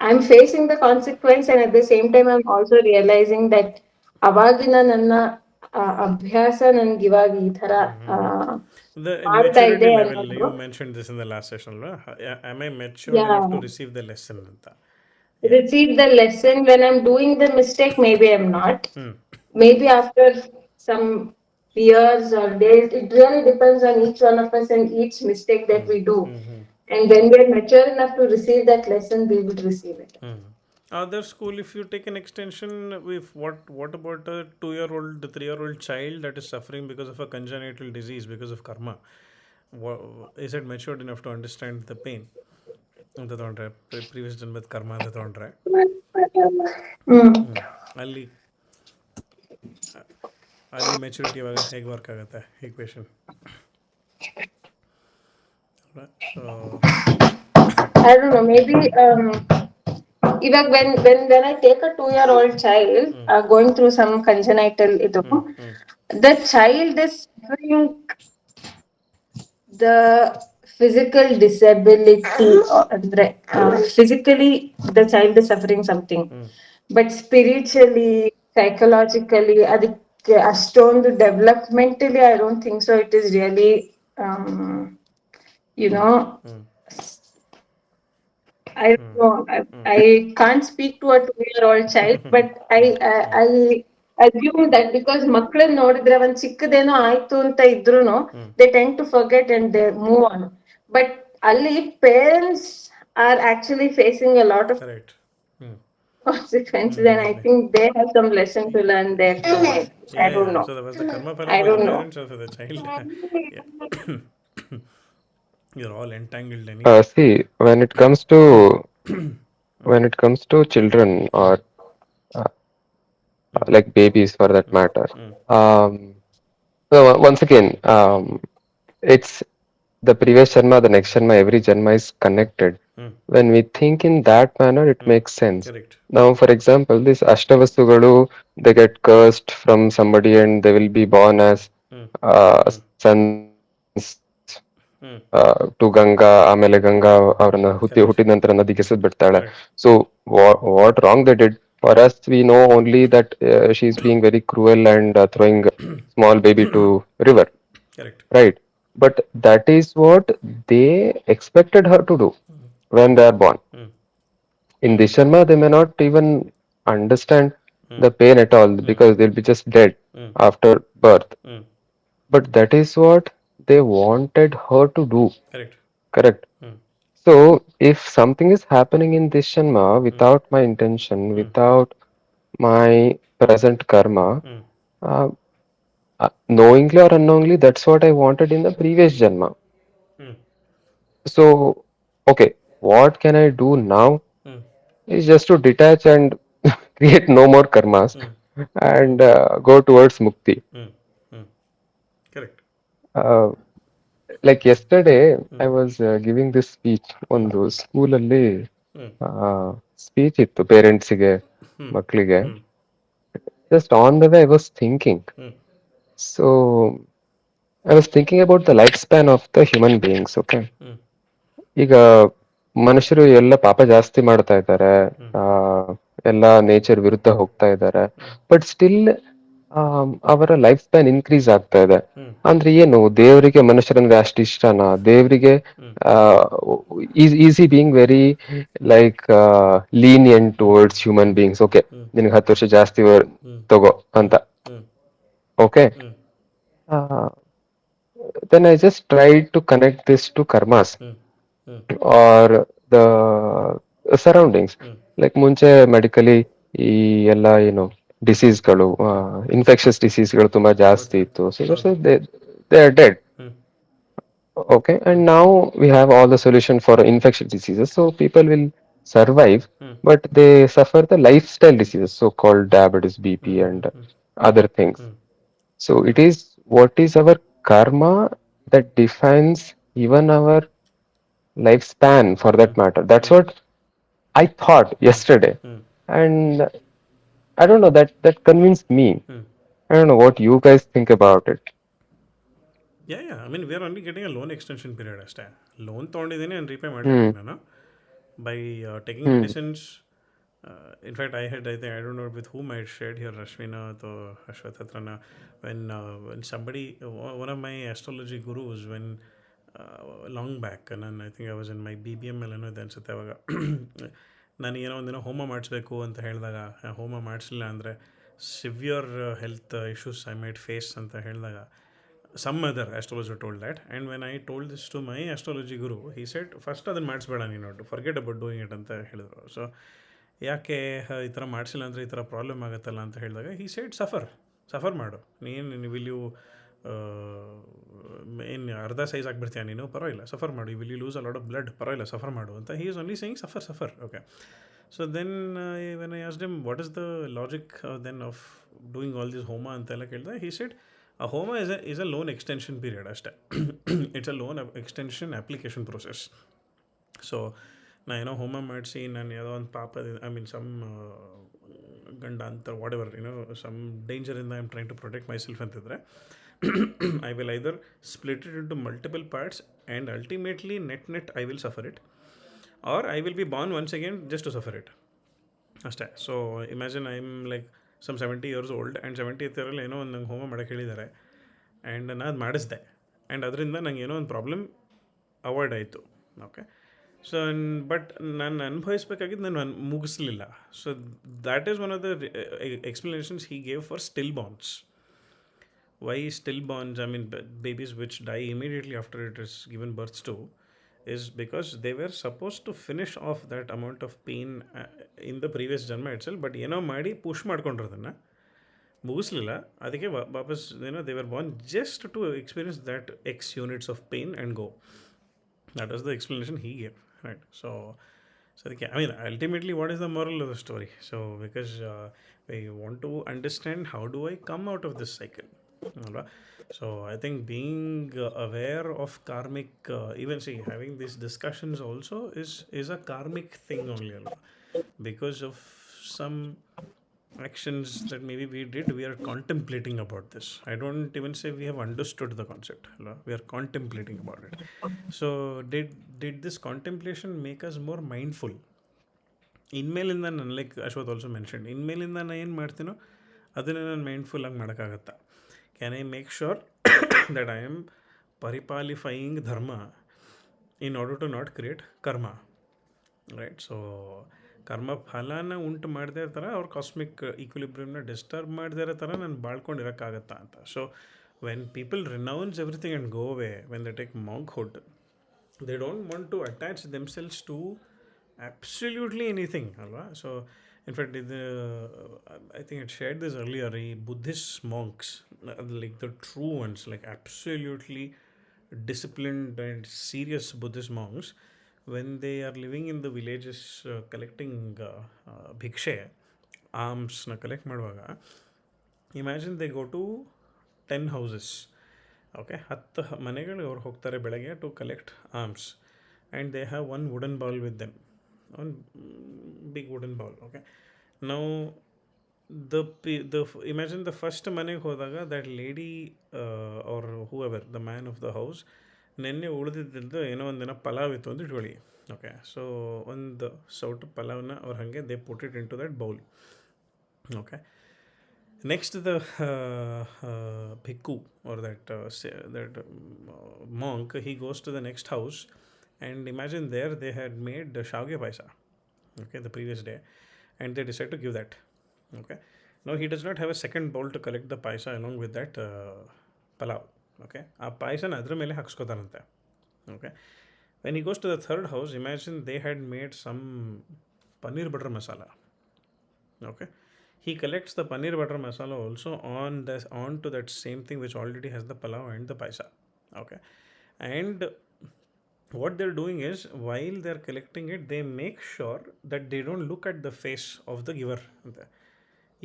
I'm facing the consequence, and at the same time, I'm also realizing that ಅವಾಗಿನ ನನ್ನ ಅಭ್ಯಾಸ ನನ್ಗೆ ಇವಾಗ ಈ ತರ The ಮಾಡ್ತಾ maturity ಇದೆ level, ಅನ್ನೋದು. you mentioned this in the last session, right? Am I matured Yeah. enough to receive the lesson? Anta? Yeah. Receive the lesson when I'm doing the mistake, maybe I'm not. Hmm. Maybe after some years or days, it really depends on each one of us and each mistake that we do. Hmm. Hmm. And when we're mature enough to receive that lesson, we would receive it. Hmm. Other school, if you take an extension, if what about a 2-year-old, 3-year-old child that is suffering because of a congenital disease because of karma? Is it matured enough to understand the pain? ಅಂತ ತೊಗೊಂಡ್ರೆ previous ಜನ್ಮದ ಕರ್ಮ ಅಂತ ತೊಗೊಂಡ್ರೆ Mm. ಅಲ್ಲಿ ಅಲ್ಲಿ maturity ಇವಾಗ ಹೇಗೆ ವರ್ಕ್ ಆಗುತ್ತೆ equation? So I don't know. Maybe even when I take a 2-year-old child going through some congenital, the child is suffering the physical disability ಅಂದ್ರೆ physically the child is suffering something, but spiritually, psychologically ಅದಕ್ಕೆ ಅಷ್ಟೊಂದು developmentally I don't think so it is really you know I don't know. I can't speak to a 2-year-old child, but I assume that because ಮಕ್ಕಳನ್ನ ನೋಡಿದ್ರೆ ಒಂದ್ ಚಿಕ್ಕದೇನೋ ಆಯ್ತು ಅಂತ ಇದ್ರೂನು they tend to forget and they move on. But ಅಲ್ಲಿ parents are actually facing a lot of correct. ಹ್ಞೂ consequences, and I think they have some lesson to learn there too. I Yeah, don't yeah. know. So that was the karma fala I for the don't know. parents or for the child. Yeah. You're all entangled anyway. See, when it comes to children or uh, like babies for that matter, um, so once again, it's the previous Janma, the next Janma, every Janma is connected. When we think in that manner, it makes sense. Correct. Now, for example, this Ashtavastugalu, they get cursed from somebody and they will be born as sons to Ganga. ಆಮೇಲೆ ಗಂಗಾ ಅವ್ರನ್ನ ಹುಟ್ಟಿದ Correct. ನಂತರ ನದಿಗೆ ಎಸೆದ್ ಬಿಡ್ತಾಳೆ. Correct. So what wrong they did? For us, we know only that she's being very cruel and throwing small baby to river, Correct. right? But that is what they expected her to do when they are born. In Disharma, they may not even understand the pain at all because they'll be just dead after birth. But that is what they wanted her to do. Correct. Correct. So if something is happening in this Shanma without my intention, without my present karma, uh, knowingly or unknowingly, that's what I wanted in the previous Janma. Hmm. So, okay, what can I do now Hmm. is just to detach and create no more karmas Hmm. Hmm. and go towards mukti. Hmm. Hmm. Correct. Uh, like yesterday, Hmm. I was giving this speech on those ಸ್ಕೂಲಲ್ಲಿ Hmm. Speech ಇತ್ತು ಪೇರೆಂಟ್ಸಿಗೆ Hmm. ಮಕ್ಕಳಿಗೆ. Hmm. Just on the way, I was thinking. Hmm. So I was thinking about the lifespan of the human beings. Okay, Hmm. ಈಗ ಮನುಷ್ಯರು ಎಲ್ಲ ಪಾಪ ಜಾಸ್ತಿ ಮಾಡ್ತಾ ಇದ್ದಾರೆ, Hmm. ಆ ಎಲ್ಲ ನೇಚರ್ ವಿರುದ್ಧ ಹೋಗ್ತಾ ಇದ್ದಾರೆ, Hmm. ಬಟ್ ಸ್ಟಿಲ್ ಅವರ ಲೈಫ್ ಸ್ಪ್ಯಾನ್ ಇನ್ಕ್ರೀಸ್ ಆಗ್ತಾ ಇದೆ. Hmm. ಅಂದ್ರೆ ಏನು, ದೇವರಿಗೆ ಮನುಷ್ಯರಂದ್ರೆ ಅಷ್ಟು ಇಷ್ಟನಾ? ದೇವರಿಗೆ Hmm. ಈಸ್ ಈ being very like lenient towards human beings. Okay, Hmm. ನಿನಗೆ 10 ವರ್ಷ ಜಾಸ್ತಿ Hmm. ತಗೋ Hmm. ಅಂತ. Hmm. Okay, Hmm. then I just tried to connect this to karmas Hmm. Hmm. or the surroundings. Hmm. Like ಮುಂಚೆ medically ಈ ಎಲ್ಲ ಏನು ಡಿಸೀಸ್ಗಳು, infectious ಡಿಸೀಸ್ಗಳು ತುಂಬಾ ಜಾಸ್ತಿ ಗೊತ್ತು. ಇತ್ತು. ಸೊ ಹೌದು. They are dead. Hmm. Okay, and now we have all the solution for infectious diseases. So people will survive, Hmm. but they suffer the lifestyle diseases, so-called diabetes, Hmm. BP, Hmm. and Hmm. other things. Hmm. So it is what is our karma that defines even our lifespan for Hmm. that matter. That's Hmm. what I thought Hmm. yesterday. Hmm. And I don't know, that convinced me. Hmm. I don't know what you guys think about it. Yeah, yeah. I mean, we are only getting a loan extension period ಅಷ್ಟೇ. Loan ತೊಗೊಂಡಿದ್ದೀನಿ and repay Hmm. ಮಾಡಿರ್ತೀನಿ ನಾನು. By taking Hmm. medicines, in fact, I think, I don't know with whom I shared here, Rashmina or Ashwath Hatrana, when somebody, one of my astrology gurus, when long back, and then I think I was in my BBM ಏನೋ ಇದೆ ಅನ್ಸುತ್ತೆ ಅವಾಗ, ನಾನು ಏನೋ ಒಂದಿನ ಹೋಮ ಮಾಡಿಸ್ಬೇಕು ಅಂತ ಹೇಳಿದಾಗ, ಹೋಮ ಮಾಡಿಸಲಿಲ್ಲ ಅಂದರೆ severe health issues I might face ಅಂತ ಹೇಳಿದಾಗ, some other astrologer told that. And when I told this to my astrology guru, he said first ಅದನ್ನು ಮಾಡಿಸ್ಬೇಡ ನೀನು, ಫರ್ಗೆಟ್ ಅಬೌಟ್ ಡೂಯಿಂಗ್ ಇಟ್ ಅಂತ ಹೇಳಿದರು. ಸೊ ಯಾಕೆ ಈ ಥರ ಮಾಡಿಸಿಲ್ಲ ಅಂದರೆ ಈ ಥರ ಪ್ರಾಬ್ಲಮ್ ಆಗುತ್ತಲ್ಲ ಅಂತ ಹೇಳಿದಾಗ, ಹಿ ಸೈಡ್ ಸಫರ್ ಮಾಡು, ನೀನು ವಿಲ್ ಯು ಏನು ಅರ್ಧ ಸೈಜ್ ಆಗಿಬಿಡ್ತೀಯ ನೀನು, ಪರವಾಗಿಲ್ಲ ಸಫರ್ ಮಾಡು, will you lose a lot of blood, ಪರವಾಗಿಲ್ಲ ಸಫರ್ ಮಾಡು ಅಂತ. He is only saying suffer. Okay, so then when I asked him what is the logic then of doing all this homa ಅಂತೆಲ್ಲ ಕೇಳಿದೆ, he said a HOMA is a loan extension period ಅಷ್ಟೇ. It's a loan extension application process. So ನಾ ಏನೋ ಹೋಮ ಮಾಡಿಸಿ ನಾನು ಯಾವುದೋ ಒಂದು ಪಾಪದ, ಐ ಮೀನ್ ಸಮ್ ಗಂಡ ಅಂತ ವಾಟ್ ಎವರ್ ಸಮ್ ಡೇಂಜರಿಂದ I am trying to protect myself ಅಂತಿದ್ರೆ, I will either split it into multiple parts and ultimately net I will suffer it, or I will be born once again just to suffer it ಅಷ್ಟೇ. So imagine I am like some 70 years old and 70th ಇಯರಲ್ಲಿ ಏನೋ ಒಂದು ನಂಗೆ ಹೋಮ ಮಾಡೋಕ್ಕೆ ಹೇಳಿದ್ದಾರೆ, and ನಾನು ಅದು ಮಾಡಿಸ್ದೆ, ಆ್ಯಂಡ್ ಅದರಿಂದ ನಂಗೆ ಏನೋ ಒಂದು ಪ್ರಾಬ್ಲಮ್ ಅವಾಯ್ಡ್ ಆಯಿತು. ಓಕೆ, ಸೊ ಬಟ್ ನಾನು ಅನುಭವಿಸ್ಬೇಕಾಗಿದ್ದು ನಾನು ಮುಗಿಸ್ಲಿಲ್ಲ. So that is one of the explanations he gave for stillborns. Why stillborns, I mean babies which die immediately after it is given birth to, is because they were supposed to finish off that amount of pain in the previous janma itself, but ಏನೋ ಮಾಡಿ push ಮಾಡ್ಕೊಂಡಿರೋದನ್ನು ಮುಗಿಸ್ಲಿಲ್ಲ. ಅದಕ್ಕೆ ವಾಪಸ್ they were born just to experience that X units of pain and go. That was the explanation he gave, right? So I mean, ultimately, what is the moral of the story? So because we want to understand how do I come out of this cycle, ಅಲ್ವಾ? So I think being aware of karmic, even see having these discussions also is a karmic thing only, ಅಲ್ವಾ? Because of some actions that maybe we did, we are contemplating about this. I don't even say we have understood the concept, ಅಲ್ವಾ? We are contemplating about it. So did this contemplation make us more mindful? ಇನ್ಮೇಲಿಂದ ನಾನು like Ashwath also mention, ಇನ್ಮೇಲಿಂದ ನಾನು ಏನು ಮಾಡ್ತೀನೋ ಅದನ್ನು ನಾನು ಮೈಂಡ್ಫುಲ್ಲಾಗಿ ಮಾಡೋಕ್ಕಾಗತ್ತಾ? Can I make sure that I am ಪರಿಪಾಲಿಫೈಯಿಂಗ್ dharma in order to not create karma, right? So karma ಫಲನ ಉಂಟು ಮಾಡದೇ ಇರೋ ಥರ, ಅವ್ರ ಕಾಸ್ಮಿಕ್ ಈಕ್ವಿಲಿಬ್ರಿಯಮ್ನ ಡಿಸ್ಟರ್ಬ್ ಮಾಡದೇ ಇರೋ ಥರ ನಾನು ಬಾಳ್ಕೊಂಡಿರೋಕ್ಕಾಗತ್ತಾ ಅಂತ. So when people renounce everything and go away, when they take monkhood, they don't want to attach themselves to absolutely anything, ಅಲ್ವಾ? So In fact, I think I shared this earlier. Buddhist monks, like the true ones, like absolutely disciplined and serious Buddhist monks, when they are living in the villages collecting bhikshe, alms na collect ಮಾಡುವಾಗ, imagine they go to 10 houses. Okay, 10 ಮನೆಗಳಿಗೆ ಅವ್ರು ಹೋಗ್ತಾರೆ ಬೆಳಗ್ಗೆ to collect alms, and they have one wooden bowl with them, one big wooden bowl. Okay, ನಾವು imagine the first ಮನೆಗೆ ಹೋದಾಗ that lady or whoever the man of the house ನೆನ್ನೆ ಉಳಿದಿದ್ದು ಏನೋ ಒಂದಿನ ಪಲಾವ್ ಇತ್ತು ಅಂತ ಇಟ್ಕೊಳ್ಳಿ. ಓಕೆ, ಸೊ ಒಂದು ಸೌಟ್ ಪಲಾವ್ನ ಅವ್ರು ಹಾಗೆ they put it into that bowl. Okay, next the bhikkhu or that monk, he goes to the next house, and imagine there they had made shavge paisa, okay, the previous day, and they decide to give that. Okay, now he does not have a second bowl to collect the paisa along with that palav. Okay, ಆ ಪಾಯಸನ ಅದ್ರ ಮೇಲೆ ಹಾಕ್ಸ್ಕೊತಾರಂತೆ. Okay, when he goes to the third house, imagine they had made some paneer butter masala. Okay, he collects the paneer butter masala also on to that same thing which already has the palav and the paisa. Okay, and what they're doing is, while they're collecting it, they make sure that they don't look at the face of the giver ಅಂತ,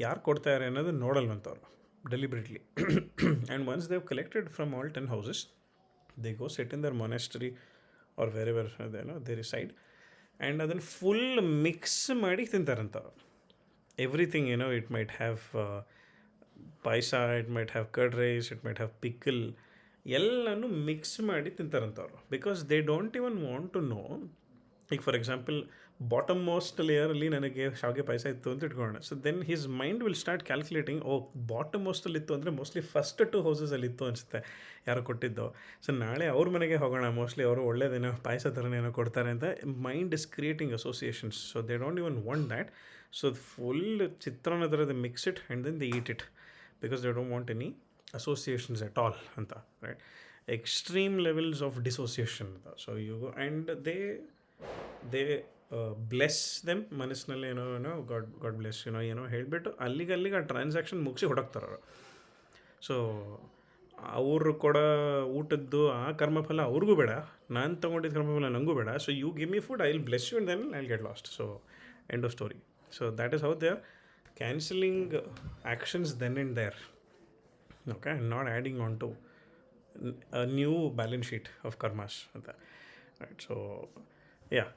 ಯಾರು ಕೊಡ್ತಾರೆ ಅನ್ನೋದು ನೋಡಲ್ವಂತವ್ರು deliberately. And once they've collected from all 10 houses, they go sit in their monastery or wherever they reside, and ಅದನ್ನು full mix ಮಾಡಿ ತಿಂತಾರಂತವ್ರು. Everything, it might have paisa, it might have curd rice, it might have pickle, ಎಲ್ಲನೂ mix ಮಾಡಿ ತಿಂತಾರಂತವ್ರು. Because they don't even want to know. ಈಗ for example, bottom most ಲೇಯರಲ್ಲಿ ನನಗೆ ಶಾವಿಗೆ ಪಾಯಸ ಇತ್ತು ಅಂತ ಇಟ್ಕೊಳ್ಳೋಣ. So then his mind will start calculating, oh bottom ಮೋಸ್ಟಲ್ಲಿ ಇತ್ತು ಅಂದರೆ ಮೋಸ್ಟ್ಲಿ ಫಸ್ಟ್ 2 ಹೌಸಸಲ್ಲಿ ಇತ್ತು ಅನಿಸುತ್ತೆ ಯಾರೋ ಕೊಟ್ಟಿದ್ದು. ಸೊ ನಾಳೆ ಅವ್ರ ಮನೆಗೆ ಹೋಗೋಣ, ಮೋಸ್ಟ್ಲಿ ಅವರು ಒಳ್ಳೇದೇನೋ ಪಾಯಸ ಥರನೇನೋ ಕೊಡ್ತಾರೆ ಅಂತ mind is creating associations. So they don't even want that. So full ಚಿತ್ರಾನ್ನ ಥರ they mix it and then they eat it, because they don't want any associations at all ಅಂತ, right? Extreme levels of dissociation. So you go and they bless them ಮನಸ್ಸಿನಲ್ಲಿ, god bless ಹೇಳಿಬಿಟ್ಟು ಅಲ್ಲಿಗೆ ಆ transaction ಮುಗಿಸಿ ಹೊಡಕ್ತಾರೆ ಅವರು. So ಅವರು ಕೊಡೋ ಊಟದ್ದು ಆ ಕರ್ಮಫಲ ಅವ್ರಿಗೂ ಬೇಡ, ನಾನು ತೊಗೊಂಡಿದ್ದ ಕರ್ಮಫಲ ನನಗೂ ಬೇಡ. So you give me food, I will bless you and then I will get lost. So end of story. So that is how they are cancelling actions then and there. Okay, not adding on to a new balance sheet of karmas. Right, so yeah.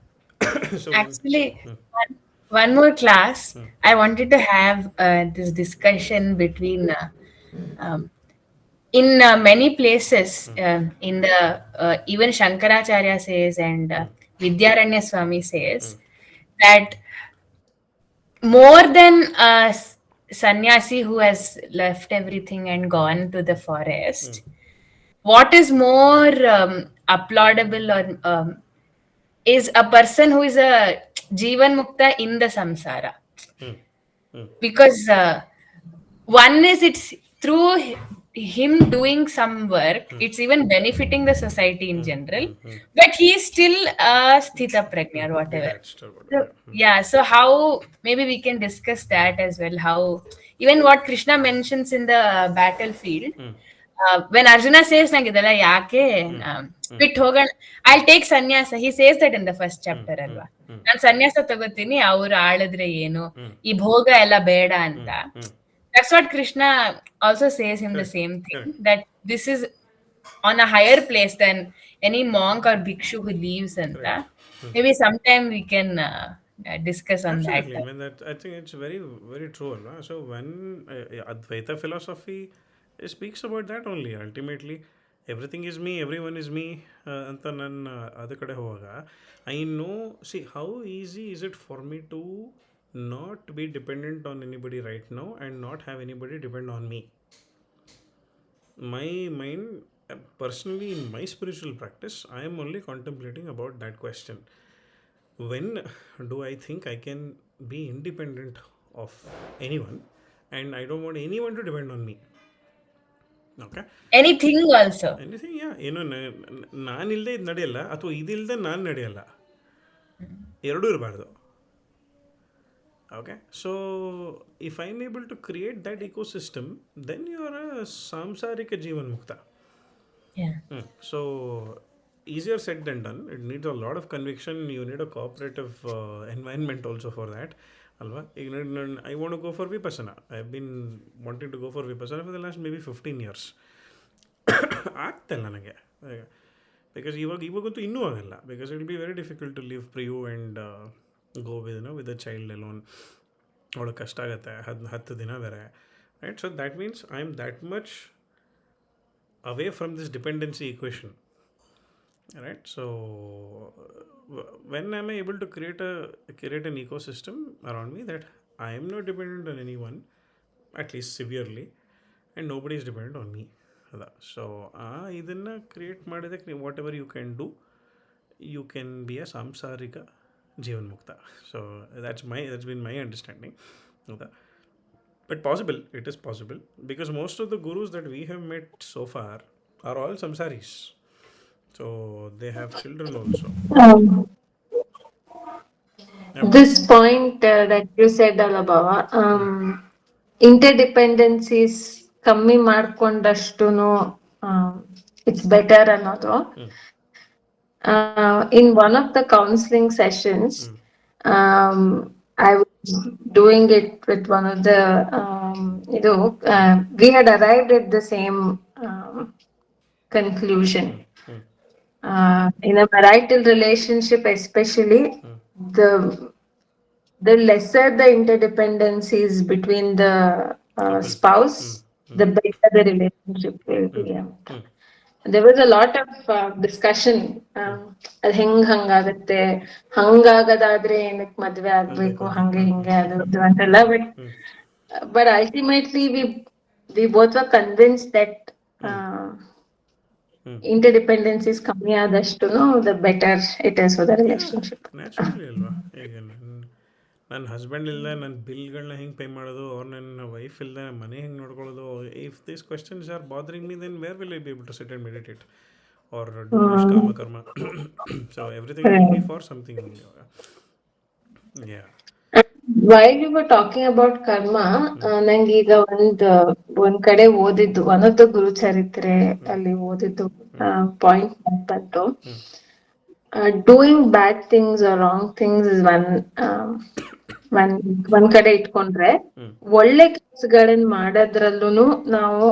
So Actually, one more class, I wanted to have this discussion between in many places, in the even Shankaracharya says and Vidyaranya Swami says that more than a sannyasi who has left everything and gone to the forest, what is more applaudable or is a person who is a Jivan Mukta in the samsara. Because one is, it's through him doing some work, it's even benefiting the society in general, but he is still a sthita prajna or whatever. So, yeah, so how maybe we can discuss that as well, how even what Krishna mentions in the battlefield, when Arjuna says nagidala yake bit hogan, I'll take sannyasa, he says that in the first chapter alva, nan sannyasa tagotini avaru aladre eno ee bhoga ella beda anta. That's what Krishna also says him the same thing, that this is on a higher place than any monk or bhikshu who leaves anta. Maybe sometime we can discuss on absolutely. that. I mean, that I think it's very, very true. No? So when Advaita philosophy speaks about that only, ultimately everything is me, everyone is me ಅಂತ ನಾನು ಅದ ಕಡೆ ಹೋದಾಗ, I know, see how easy is it for me to not be dependent on anybody right now and not have anybody depend on me. My mind, personally, in my spiritual practice, I am only contemplating about that question. When do I think I can be independent of anyone and I don't want anyone to depend on me? Okay, Anything also. Anything, yeah, ನಾನಿಲ್ಲದೆ ಇದು ನಡೆಯಲ್ಲ, ಅಥವಾ ಇದಿಲ್ಲದೆ ನಾನು ನಡೆಯಲ್ಲ, ಎರಡೂ ಇರಬಾರ್ದು. Okay, so if I'm able to create that ecosystem, then you are a samsarika jivan mukta. Yeah. So easier said than done. It needs a lot of conviction. You need a cooperative environment also for that. Alva? I want to go for Vipassana. I've been wanting to go for Vipassana for the last maybe 15 years. ಆಗ್ತಿಲ್ಲ ನನಗೆ because ಇವಾಗಂತೂ ಇನ್ನೂ ಆಗಲ್ಲ because it be very difficult to live Priyu and go with a child alone ಅವಳು ಕಷ್ಟ ಆಗುತ್ತೆ 10 ದಿನ ಬೇರೆ right so that means I am that much away from this dependency equation, right? So when am I able to create an ecosystem around me that I am not dependent on anyone, at least severely, and nobody is dependent on me. ಅದ so ಇದನ್ನು create ಮಾಡಿದಕ್ಕೆ whatever you can do you can be a ಸಾಂಸಾರಿಕ ಜೀವನ್ಮುಕ್ತ. So that's been my understanding. ಹೌದಾ? But possible, it is possible because most of the gurus that we have met so far are all samsaris. So they have children also. Um, Yep. this point that you said Alababa, interdependencies ಕಮ್ಮಿ ಮಾಡ್ಕೊಂಡಷ್ಟು it's better ಅನ್ನೋದು. In one of the counseling sessions, I was doing it with one of the, we had arrived at the same conclusion. In a marital relationship, especially, the the lesser the interdependencies between the spouse, the better the relationship will be. There was a lot of discussion. ಅದು ಹಂಗಾಗತ್ತೆ, ಹಂಗಾಗದಾದ್ರೆ ಏನಕ್ಕೆ ಮದ್ವೆ ಆಗ್ಬೇಕು, ಹಂಗೆ ಹಿಂಗೆ ಅದು ಅಂತೆಲ್ಲ. But ultimately we both were convinced that interdependencies ಕಮ್ಮಿ ಆದಷ್ಟು the better it is for the relationship. Naturally ಅಲ್ವಾ? ಈಗ ನನ್ನ ಹಸ್ಬೆಂಡ್ ಇಲ್ಲದೆ ನನ್ನ ಬಿಲ್ಗಳನ್ನ ಹೆಂಗೆ ಪೇ ಮಾಡೋದು, ಅವ್ರು ನನ್ನ ವೈಫ್ ಇಲ್ಲದೆ ಮನೆ ಹೆಂಗೆ ನೋಡ್ಕೊಳ್ಳೋದು, if these questions are bothering me then where will I be able to sit and meditate or do nishkama karma? So everything will be for something. Yeah. While you were talking about karma, ನಂಗೆ ಈಗ ಒಂದ್ ಕಡೆ ಓದಿದ್ದು, one of the ಗುರು ಚರಿತ್ರೆ ಅಲ್ಲಿ ಓದಿದ್ದು point ಬಂತು. Doing bad things are wrong things is ಒಂದ್ ಕಡೆ ಇಟ್ಕೊಂಡ್ರೆ, ಒಳ್ಳೆ ಕೆಲಸಗಳನ್ನ ಮಾಡೋದ್ರಲ್ಲೂ ನಾವು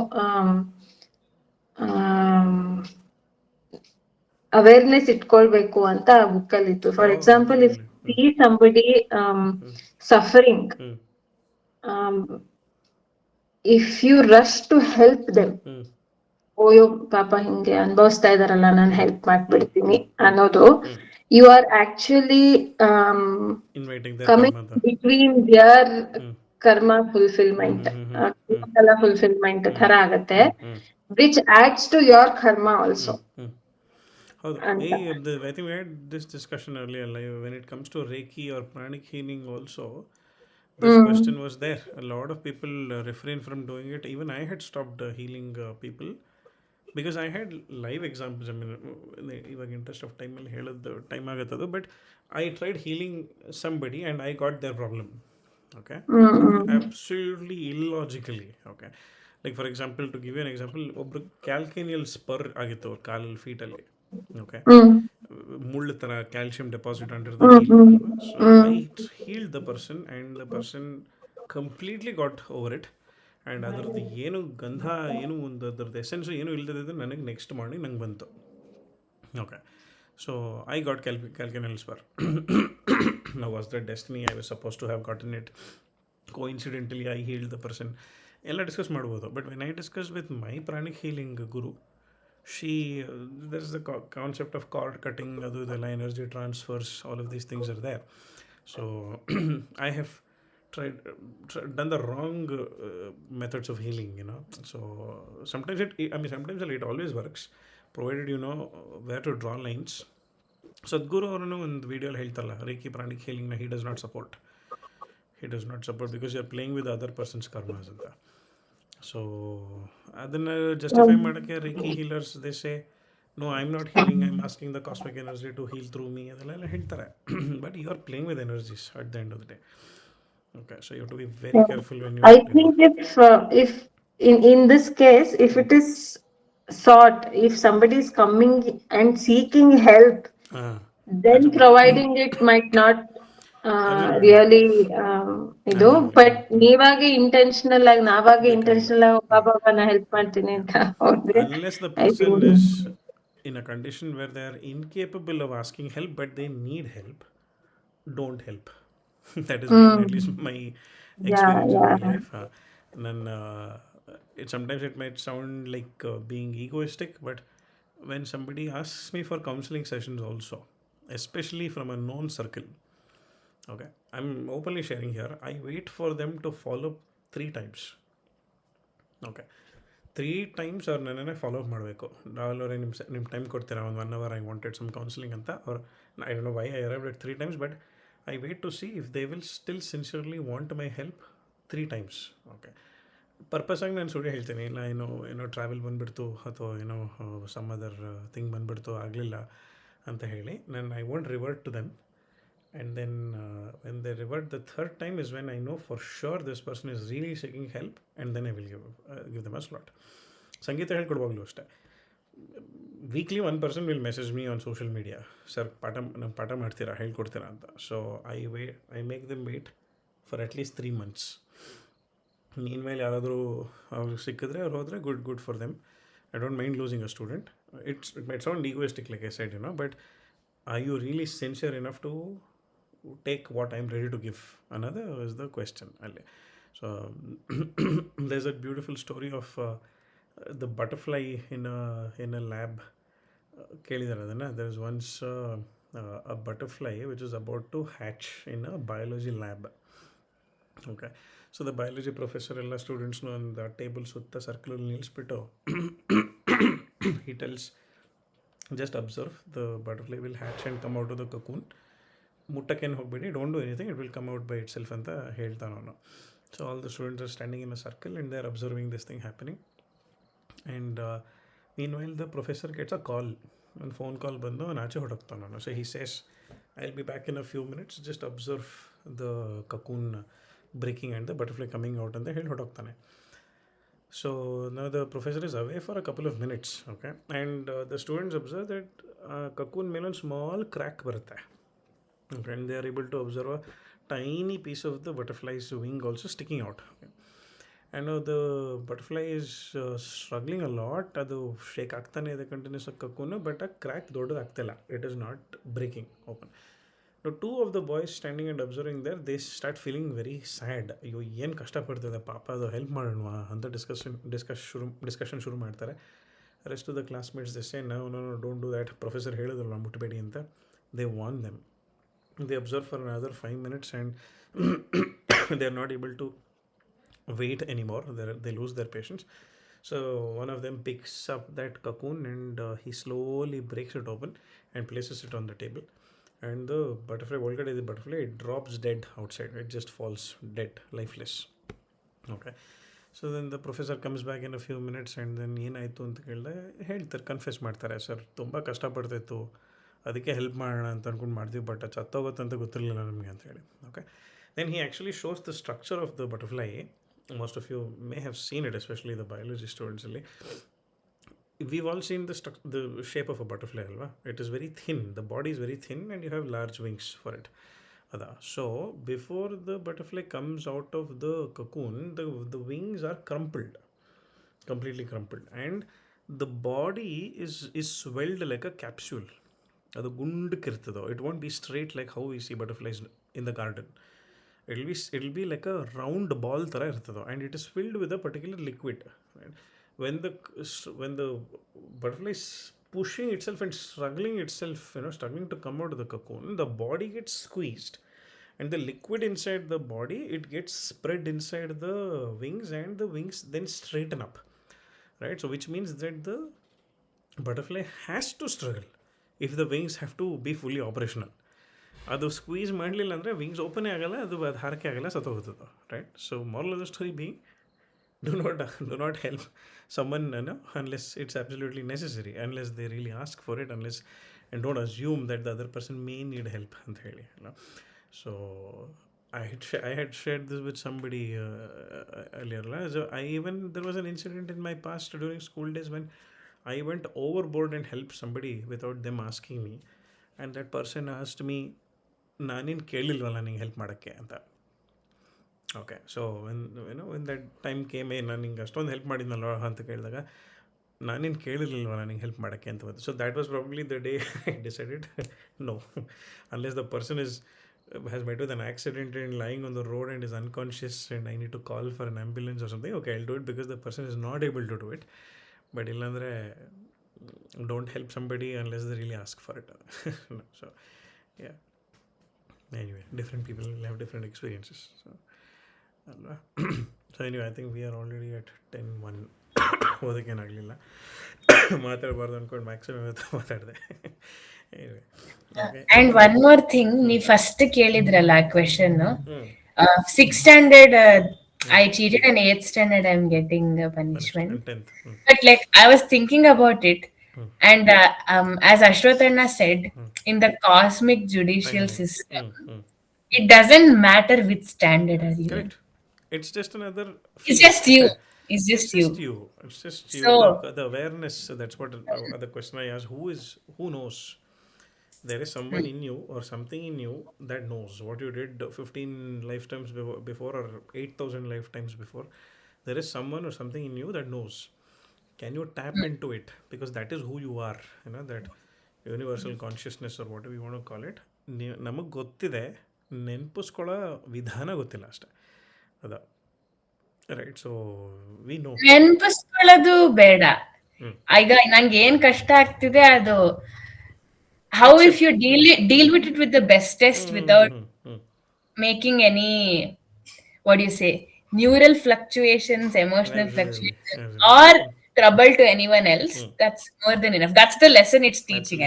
ಅವೇರ್ನೆಸ್ ಇಟ್ಕೊಳ್ಬೇಕು ಅಂತ ಆ ಬುಕ್ ಅಲ್ಲಿ ಇತ್ತು. For example, if see somebody suffering, if you rush to help them, ಓಯೋ ಪಾಪ ಹಿಂಗೆ ಅನುಭವಿಸ್ತಾ ಇದಾರಲ್ಲ, ನಾನು ಹೆಲ್ಪ್ ಮಾಡ್ಬಿಡ್ತೀನಿ ಅನ್ನೋದು, you are actually coming between their karma fulfilment, fulfilment ತರ ಆಗತ್ತೆ, which adds to your karma also. ಹೌದು. I think we had this discussion earlier, like when it comes to Reiki or pranic healing also, this question was there. A lot of people refrain from doing it. Even I had stopped healing people because I had live examples. I mean, ಇವಾಗ interest of ಟೈಮಲ್ಲಿ ಹೇಳೋದು time ಆಗುತ್ತದು, but I tried healing somebody and I got their problem. Okay? Absolutely illogically. Okay? Like for example, to give you an example, ಒಬ್ರು ಕ್ಯಾಲ್ಕೇನಿಯಲ್ spur ಆಗಿತ್ತು ಅವ್ರ ಕಾಲಲ್ಲಿ, ಫೀಟಲ್ಲಿ. Okay, ಮುಳ್ಳು ಥರ calcium deposit under the heel. So I healed the person and the person completely got over it. And ಅದರದ್ದು ಏನು ಗಂಧ, ಏನು ಒಂದು ಅದರದ್ದು ಎಸೆನ್ಸು ಏನು ಇಲ್ದಿದ್ದು ನನಗೆ ನೆಕ್ಸ್ಟ್ ಮಾರ್ನಿಂಗ್ ನಂಗೆ ಬಂತು. Okay, so I got calcaneal spur. Now was the destiny, I was suppose to have gotten it. Coincidentally I healed the person. ಎಲ್ಲ ಡಿಸ್ಕಸ್ ಮಾಡ್ಬೋದು. But when I discuss with my pranic healing guru, there's the concept of cord cutting, the energy transfers, all of these things are there. So I have done the wrong methods of healing, so sometimes sometimes it always works, provided you know where to draw lines. Sadhguru avanu ಒಂದು video ಹೇಳ್ತಲ್ಲ, reiki pranic healing he does not support because you are playing with the other person's karmas ಅಂತ. So ಅದನ್ನು justify ಮಾಡೋಕ್ಕೆ reiki healers they say, no I am not healing, I am asking the cosmic energy to heal through me, ಅದೆಲ್ಲ ಹೇಳ್ತಾರೆ. But you are playing with energies at the end of the day. Okay, so you have to be very Yeah. careful when I you think if in this case, if it is sought, if somebody is coming and seeking help, ah, then actually, providing it might not absolutely, really ಇದು absolutely. But ನೀವಾಗೆ intentional ಆಗಿ ನಾವಾಗೆ ಬೇಕಾಗಿಲ್ಲ. Intentional ಆಗಿ ಒಬ್ಬ ನಾ help ಮಾಡ್ತೀನಿ Yeah. ಅಂತ ಹೋದ್ರೆ Unless the I person think is in a condition where they are incapable of asking help but they need help, don't help. That has been at least my yeah experience in yeah my life. And sometimes it might sound like being egoistic, but when somebody asks me for counseling sessions, also, especially from a known circle, okay, I'm openly sharing here. I wait for them to follow 3 times. Okay. 3 times ಅವ್ರು ನನ್ನನ್ನೇ follow up ಮಾಡಬೇಕು. ರಾಹುಲ್ ಅವರೇ ನಿಮ್ಮ time ಕೊಡ್ತೀರಾ ಒಂದು 1 hour, I wanted some counselling ಅಂತ, ಅವ್ರು I don't know why I arrived at 3 times, but I wait to see if they will still sincerely want my help 3 times. Okay, ಪರ್ಪಸಾಗಿ ನಾನು ಸುಳ್ಳು ಹೇಳ್ತೀನಿ, ಇಲ್ಲ ಏನೋ ಟ್ರಾವೆಲ್ ಬಂದುಬಿಡ್ತು ಅಥವಾ ಏನೋ ಸಮ್ ಅದರ್ ಥಿಂಗ್ ಬಂದುಬಿಡ್ತು ಆಗಲಿಲ್ಲ ಅಂತ ಹೇಳಿ ನಾನು I want revert to them. And then when they revert the third time is when I know for sure this person is really seeking help, and then I will give them a slot. ಸಂಗೀತ ಹೇಳ್ಕೊಡುವಾಗಲೂ ಅಷ್ಟೇ, weekly one person will message me on social media, sir ಪಾಠ ಮಾಡ್ತೀರಾ, ಹೇಳ್ಕೊಡ್ತೀರಾ ಅಂತ. So I make them wait for at least 3 months. Mean ಮೇಲೆ ಯಾರಾದರೂ ಅವ್ರಿಗೆ ಸಿಕ್ಕಿದ್ರೆ ಅವ್ರು ಹೋದರೆ good for them. I don't mind losing a student. It might sound egoistic like I said, but are you really sincere enough to take what I'm ready to give? Another is the question. So there's a beautiful story of the butterfly in a lab. ಕೇಳಿದಾರೆ ಅದನ್ನು. There was once a butterfly which is about to hatch in a biology lab. Okay, so the biology professor ಎಲ್ಲ ಸ್ಟೂಡೆಂಟ್ಸ್ನು ಒಂದು table ಸುತ್ತ ಸರ್ಕಲಲ್ಲಿ ನಿಲ್ಲಿಸ್ಬಿಟ್ಟು he tells, just observe, the butterfly will hatch and come out of the cocoon. ಮುಟ್ಟಕ್ಕೇನು ಹೋಗಬೇಡಿ, don't do anything, it will come out by itself ಅಂತ ಹೇಳ್ತಾನೆ ಅವನು. So all the students are standing in a circle and they are observing this thing happening. And meanwhile the professor gets a call, ಒಂದು phone call ಬಂದು ಅವ್ನು ಆಚೆ ಹೊಡೋಗ್ತಾನೆ ನಾನು. So he says, I will be back in a few minutes, just observe the cocoon breaking and the butterfly coming out ಅಂತ ಹೇಳಿ ಹೊಡೋಗ್ತಾನೆ. So now the professor is away for a couple of minutes, okay, and the students observe that cocoon ಮೇಲೆ ಒಂದು small crack ಬರುತ್ತೆ, okay, and they are able to observe a tiny piece of the butterfly's wing also sticking out. Okay. And now the butterfly is struggling a lot, ಅದು shake ಆಗ್ತಾನೆ ಇದೆ continuous ಆಗಿ cocoon, but ಆ crack ದೊಡ್ಡದಾಗ್ತಿಲ್ಲ, it is not breaking open. Now, two of the boys standing and observing there, they start feeling very sad. ಅಯ್ಯೋ ಏನು ಕಷ್ಟಪಡ್ತಿದೆ ಪಾಪ, ಅದು ಹೆಲ್ಪ್ ಮಾಡೋಣ ಅಂತ ಡಿಸ್ಕಷನ್ ಶುರು ಮಾಡ್ತಾರೆ. Rest of the classmates they say, no don't do that, professor ಹೇಳಿದ್ರಲ್ಲ ಮುಟ್ಟಬೇಡಿ ಅಂತ. They warn them. They observe for another 5 minutes and they are not able to wait anymore. They lose their patience. So one of them picks up that cocoon and he slowly breaks it open and places it on the table. And the butterfly, ಒಳಗಡೆ the butterfly, it drops dead outside. It just falls dead, lifeless. Okay. So then the professor comes back in a few minutes and then ಏನಾಯಿತು ಅಂತ ಕೇಳಿದೆ, ಹೇಳ್ತಾರೆ, confess ಮಾಡ್ತಾರೆ, sir ತುಂಬ ಕಷ್ಟಪಡ್ತಾಯಿತ್ತು, ಅದಕ್ಕೆ help ಮಾಡೋಣ ಅಂತ ಅಂದ್ಕೊಂಡು ಮಾಡ್ತೀವಿ, ಬಟ್ ಅದು ಸತ್ತೋಗುತ್ತೆ ಅಂತ ಗೊತ್ತಿರಲಿಲ್ಲ ನಮಗೆ ಅಂತ ಹೇಳಿ. Okay, then he actually shows the structure of the butterfly. Most of you may have seen it, especially the biology ಸ್ಟೂಡೆಂಟ್ಸಲ್ಲಿ. We've all seen the shape of a butterfly, alva. It is very thin. The body is very thin, and you have large wings for it. So before the butterfly comes out of the cocoon, the wings are crumpled, completely crumpled, and the body is swelled like a capsule. ಅದು ಗುಂಡಕ್ಕಿರ್ತದೋ, it won't be straight like how we see butterflies in the garden. It'll be like a round ball ಥರ ಇರ್ತದೋ, and it is filled with a particular liquid. Right? When the butterfly is pushing itself and struggling itself, struggling to come out of the cocoon, the body gets squeezed, and the liquid inside the body, it gets spread inside the wings, and the wings then straighten up, right? So which means that the butterfly has to struggle if the wings have to be fully operational. ಅದು squeeze ಮಾಡಲಿಲ್ಲ ಅಂದರೆ wings ಓಪನೇ ಆಗಲ್ಲ, ಅದು ಹಾರಕ್ಕೆ ಆಗಲ್ಲ, ಸತ್ತೋಗ್ತದೆ, right? So moral of the story being, do not help someone unless it's absolutely necessary, unless they really ask for it, unless, and don't assume that the other person may need help ಅಂತ ಹೇಳಿ. So I had shared this with somebody earlier. So I even there was an incident in my past during school days when I went overboard and helped somebody without them asking me, and that person asked me, ನಾನೇನು ಕೇಳಿಲ್ವಲ್ಲ ನಿಂಗೆ help ಮಾಡೋಕ್ಕೆ ಅಂತ. Okay, so when that time came ನಾನು ನಿಂಗೆ ಅಷ್ಟೊಂದು help ಮಾಡಿದ್ನಲ್ವ ಅಂತ ಕೇಳಿದಾಗ ನಾನೇನು ಕೇಳಿರ್ಲಿಲ್ವ ನನಗೆ ಹೆಲ್ಪ್ ಮಾಡೋಕ್ಕೆ ಅಂತ ಬಂತು. So that was probably the day I decided no, unless the person is has met with an accident and lying on the road and is unconscious and I need to call for an ambulance or something, okay, I'll do it because the person is not able to do it. But illandre don't help somebody unless they really ask for it. No, so yeah, anyway, different people will have different experiences, so ಅಲ್ವಾ. So anyway I think we are already at 10:01. ಓದಕ್ಕೇನಾಗಲಿಲ್ಲ, ಮಾತಾಡಬಾರ್ದು ಅಂದ್ಕೊಂಡು maximum ಇವತ್ತು ಮಾತಾಡಿದೆ. Anyway, okay. And one more thing, ನೀವು first ಕೇಳಿದ್ರಲ್ಲ question, 6th standard I cheated and 8th standard I'm getting a punishment. 10th. But like I was thinking about it, and as Ashwatanna said, in the cosmic judicial system, it doesn't matter which standard are you in. Correct. It's just another It's field. just you. It's just you. It's just you. So The awareness. That's what the question I asked. Who knows? There is someone in you or something in you that knows what you did 15 lifetimes before or 8,000 lifetimes before. There is someone or something in you that knows. Can you tap into it? Because that is who you are. You know, that universal consciousness or whatever you want to call it. ನಮಗೆ ಗೊತ್ತಿದೆ, ನೆನಪಿಸ್ಕೊಳ್ಳೋ ವಿಧಾನ ಗೊತ್ತಿಲ್ಲ ಅಷ್ಟೆ. ಅದ right. So we know. ನೆನಪಿಸ್ಕೊಳ್ಳೋದು ಬೇಡ. ಈಗ ನಂಗೆ ಏನ್ ಕಷ್ಟ ಆಗ್ತಿದೆ ಅದು how if you deal with it with the bestest without making any, what do you say, neural fluctuations, emotional fluctuations, or trouble to anyone else, that's more than enough. That's the lesson it's teaching.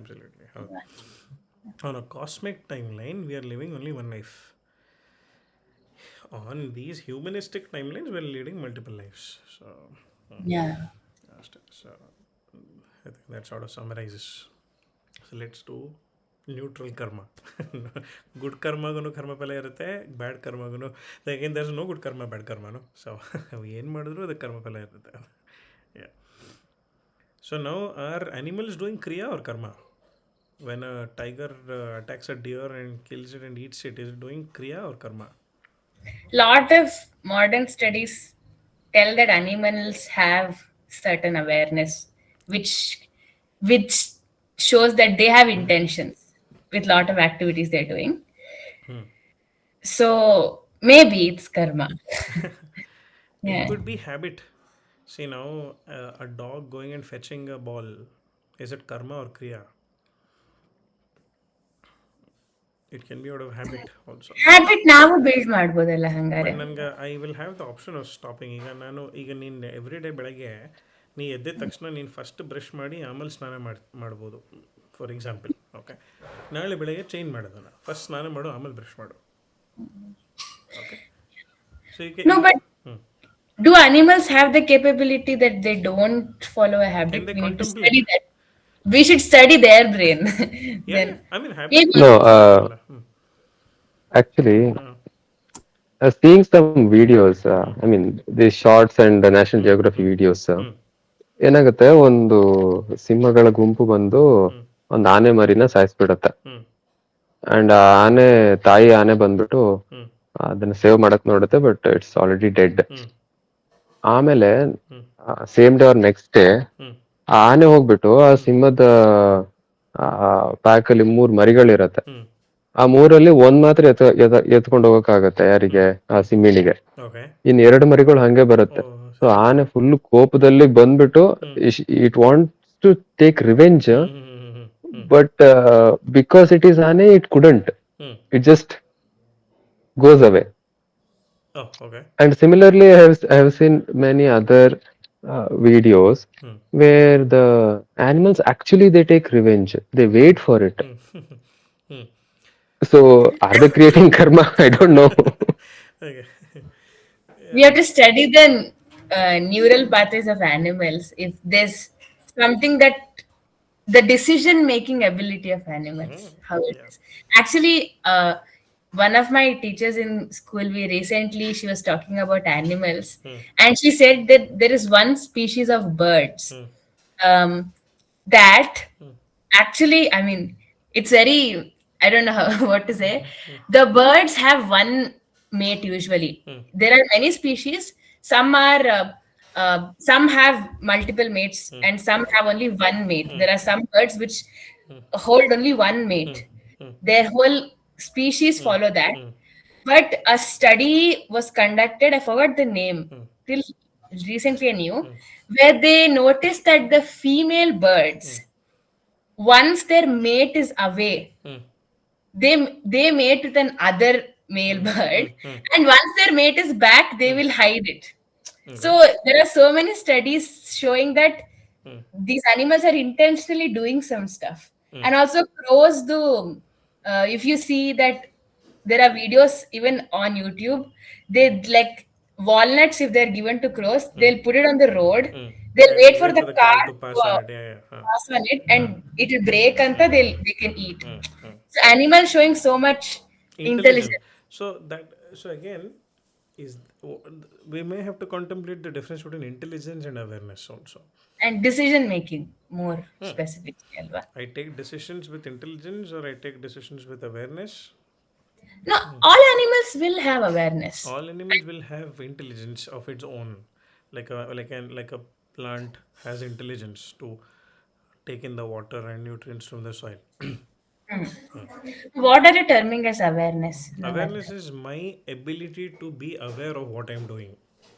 Absolutely. On a cosmic timeline we are living only one life. On these humanistic timelines we are leading multiple lives. So Yeah. so I think that sort of summarizes. So let's do neutral ಕರ್ಮ. Good ಕರ್ಮಗೂ ಕರ್ಮ ಫಲ ಇರುತ್ತೆ, ಬ್ಯಾಡ್ ಕರ್ಮಗೂ. Like ದರ್ಸ್ no good ಕರ್ಮ ಬ್ಯಾಡ್ ಕರ್ಮನು. So ಏನು ಮಾಡಿದ್ರು ಅದಕ್ಕೆ ಕರ್ಮ ಫಲ ಇರುತ್ತೆ. Yeah. So now are animals doing kriya or karma? When a tiger attacks a deer and kills it and eats it, is it doing kriya or karma? Lot of modern studies tell that animals have certain awareness, which shows that they have intentions with lot of activities they're doing. So maybe it's karma. It Yeah. could be habit. See now, a dog going and fetching a ball, is it karma or kriya? It can be out of habit also. Habit ನಾವು build ಮಾಡ್ಬೋದಲ್ಲ ಹಂಗಾರೆ. But ನನಗೆ I will have the option of stopping. ಈಗ ನೀನು every day ಬೆಳಗ್ಗೆ ನೀ ಎದ್ದ ತಕ್ಷಣ ನೀನು ಫಸ್ಟ್ ಬ್ರಷ್ ಮಾಡಿ ಆಮೇಲೆ ಸ್ನಾನ ಮಾಡ್ಬೋದು, ಫಾರ್ ಎಕ್ಸಾಂಪಲ್. ಓಕೆ, ನಾಳೆ ಬೆಳಗ್ಗೆ ಚೇಂಜ್ ಮಾಡೋದನ್ನ ಫಸ್ಟ್ ಸ್ನಾನ ಮಾಡು ಆಮೇಲೆ ಬ್ರಷ್ ಮಾಡು. ಓಕೆ, ಸೊ ಈಗ No, but do animals have the capability that they don't follow a habit? Can they We need to contemplate? study that. We should study their brain. Yeah, Then I mean habit. maybe. No, actually, seeing some videos, I mean, these shorts and the National Geography videos, ಏನಾಗುತ್ತೆ, ಒಂದು ಸಿಂಹಗಳ ಗುಂಪು ಬಂದು ಒಂದು ಆನೆ ಮರಿನ ಸಾಯಿಸ್ಬಿಡತ್ತೆ. And ಆನೆ, ತಾಯಿ ಆನೆ ಬಂದ್ಬಿಟ್ಟು ಅದನ್ನ ಸೇವ್ ಮಾಡಕ್ ನೋಡುತ್ತೆ, ಬಟ್ ಇಟ್ಸ್ ಆಲ್ರೆಡಿ ಡೆಡ್. ಆಮೇಲೆ same day or next day ಆ ಆನೆ ಹೋಗ್ಬಿಟ್ಟು ಆ ಸಿಂಹದ ಪ್ಯಾಕ್ ಅಲ್ಲಿ 3 ಮರಿಗಳಿರತ್ತೆ. ಆ 3ರಲ್ಲಿ ಒಂದ್ ಮಾತ್ರ ಎತ್ಕೊಂಡು ಹೋಗಕ್ಕಾಗತ್ತೆ, ಯಾರಿಗೆ? ಆ ಸಿಂಹಿಣಿಗೆ. ಇನ್ 2 ಮರಿಗಳು ಹಂಗೆ ಬರುತ್ತೆ. ಸೊ ಆನೆ ಫುಲ್ ಕೋಪದಲ್ಲಿ ಬಂದ್ಬಿಟ್ಟು it wants to take revenge, but because it is aane, it couldn't. It just goes away. Oh, okay. And similarly, I have seen many other videos where the animals actually they take revenge. They wait for it. So are they creating karma? I don't know. Okay. We have to study the neural pathways of animals. If there's something that the decision making ability of animals, how it is. Actually, one of my teachers in school, we recently, she was talking about animals, and she said that there is one species of birds um, that actually, I mean, it's very, I don't know how, what to say. The birds have one mate usually. There are many species. Some are, some have multiple mates, and some have only one mate. There are some birds which hold only one mate. Their whole species follow that. But a study was conducted, I forgot the name, till recently I knew, where they noticed that the female birds, once their mate is away, they mate with an other male bird, and once their mate is back, they will hide it. Okay. So there are so many studies showing that these animals are intentionally doing some stuff. And also crows do. If you see that there are videos even on YouTube, they like walnuts. If they're given to crows, they'll put it on the road. They'll And wait for wait the for the car car to to pass on it. Yeah, yeah. pass on it, and it will break. Anta they can eat. So animals showing so much Intelligent. intelligence So again, is we may have to contemplate the difference between intelligence and awareness also. and decision making more specifically. Alva. I take decisions with intelligence or I take decisions with awareness. No, all animals will have awareness. All animals will have intelligence of its own, like a plant has intelligence to take in the water and nutrients from the soil. What are you terming as awareness? No, Awareness is my ability to be aware of what I'm doing.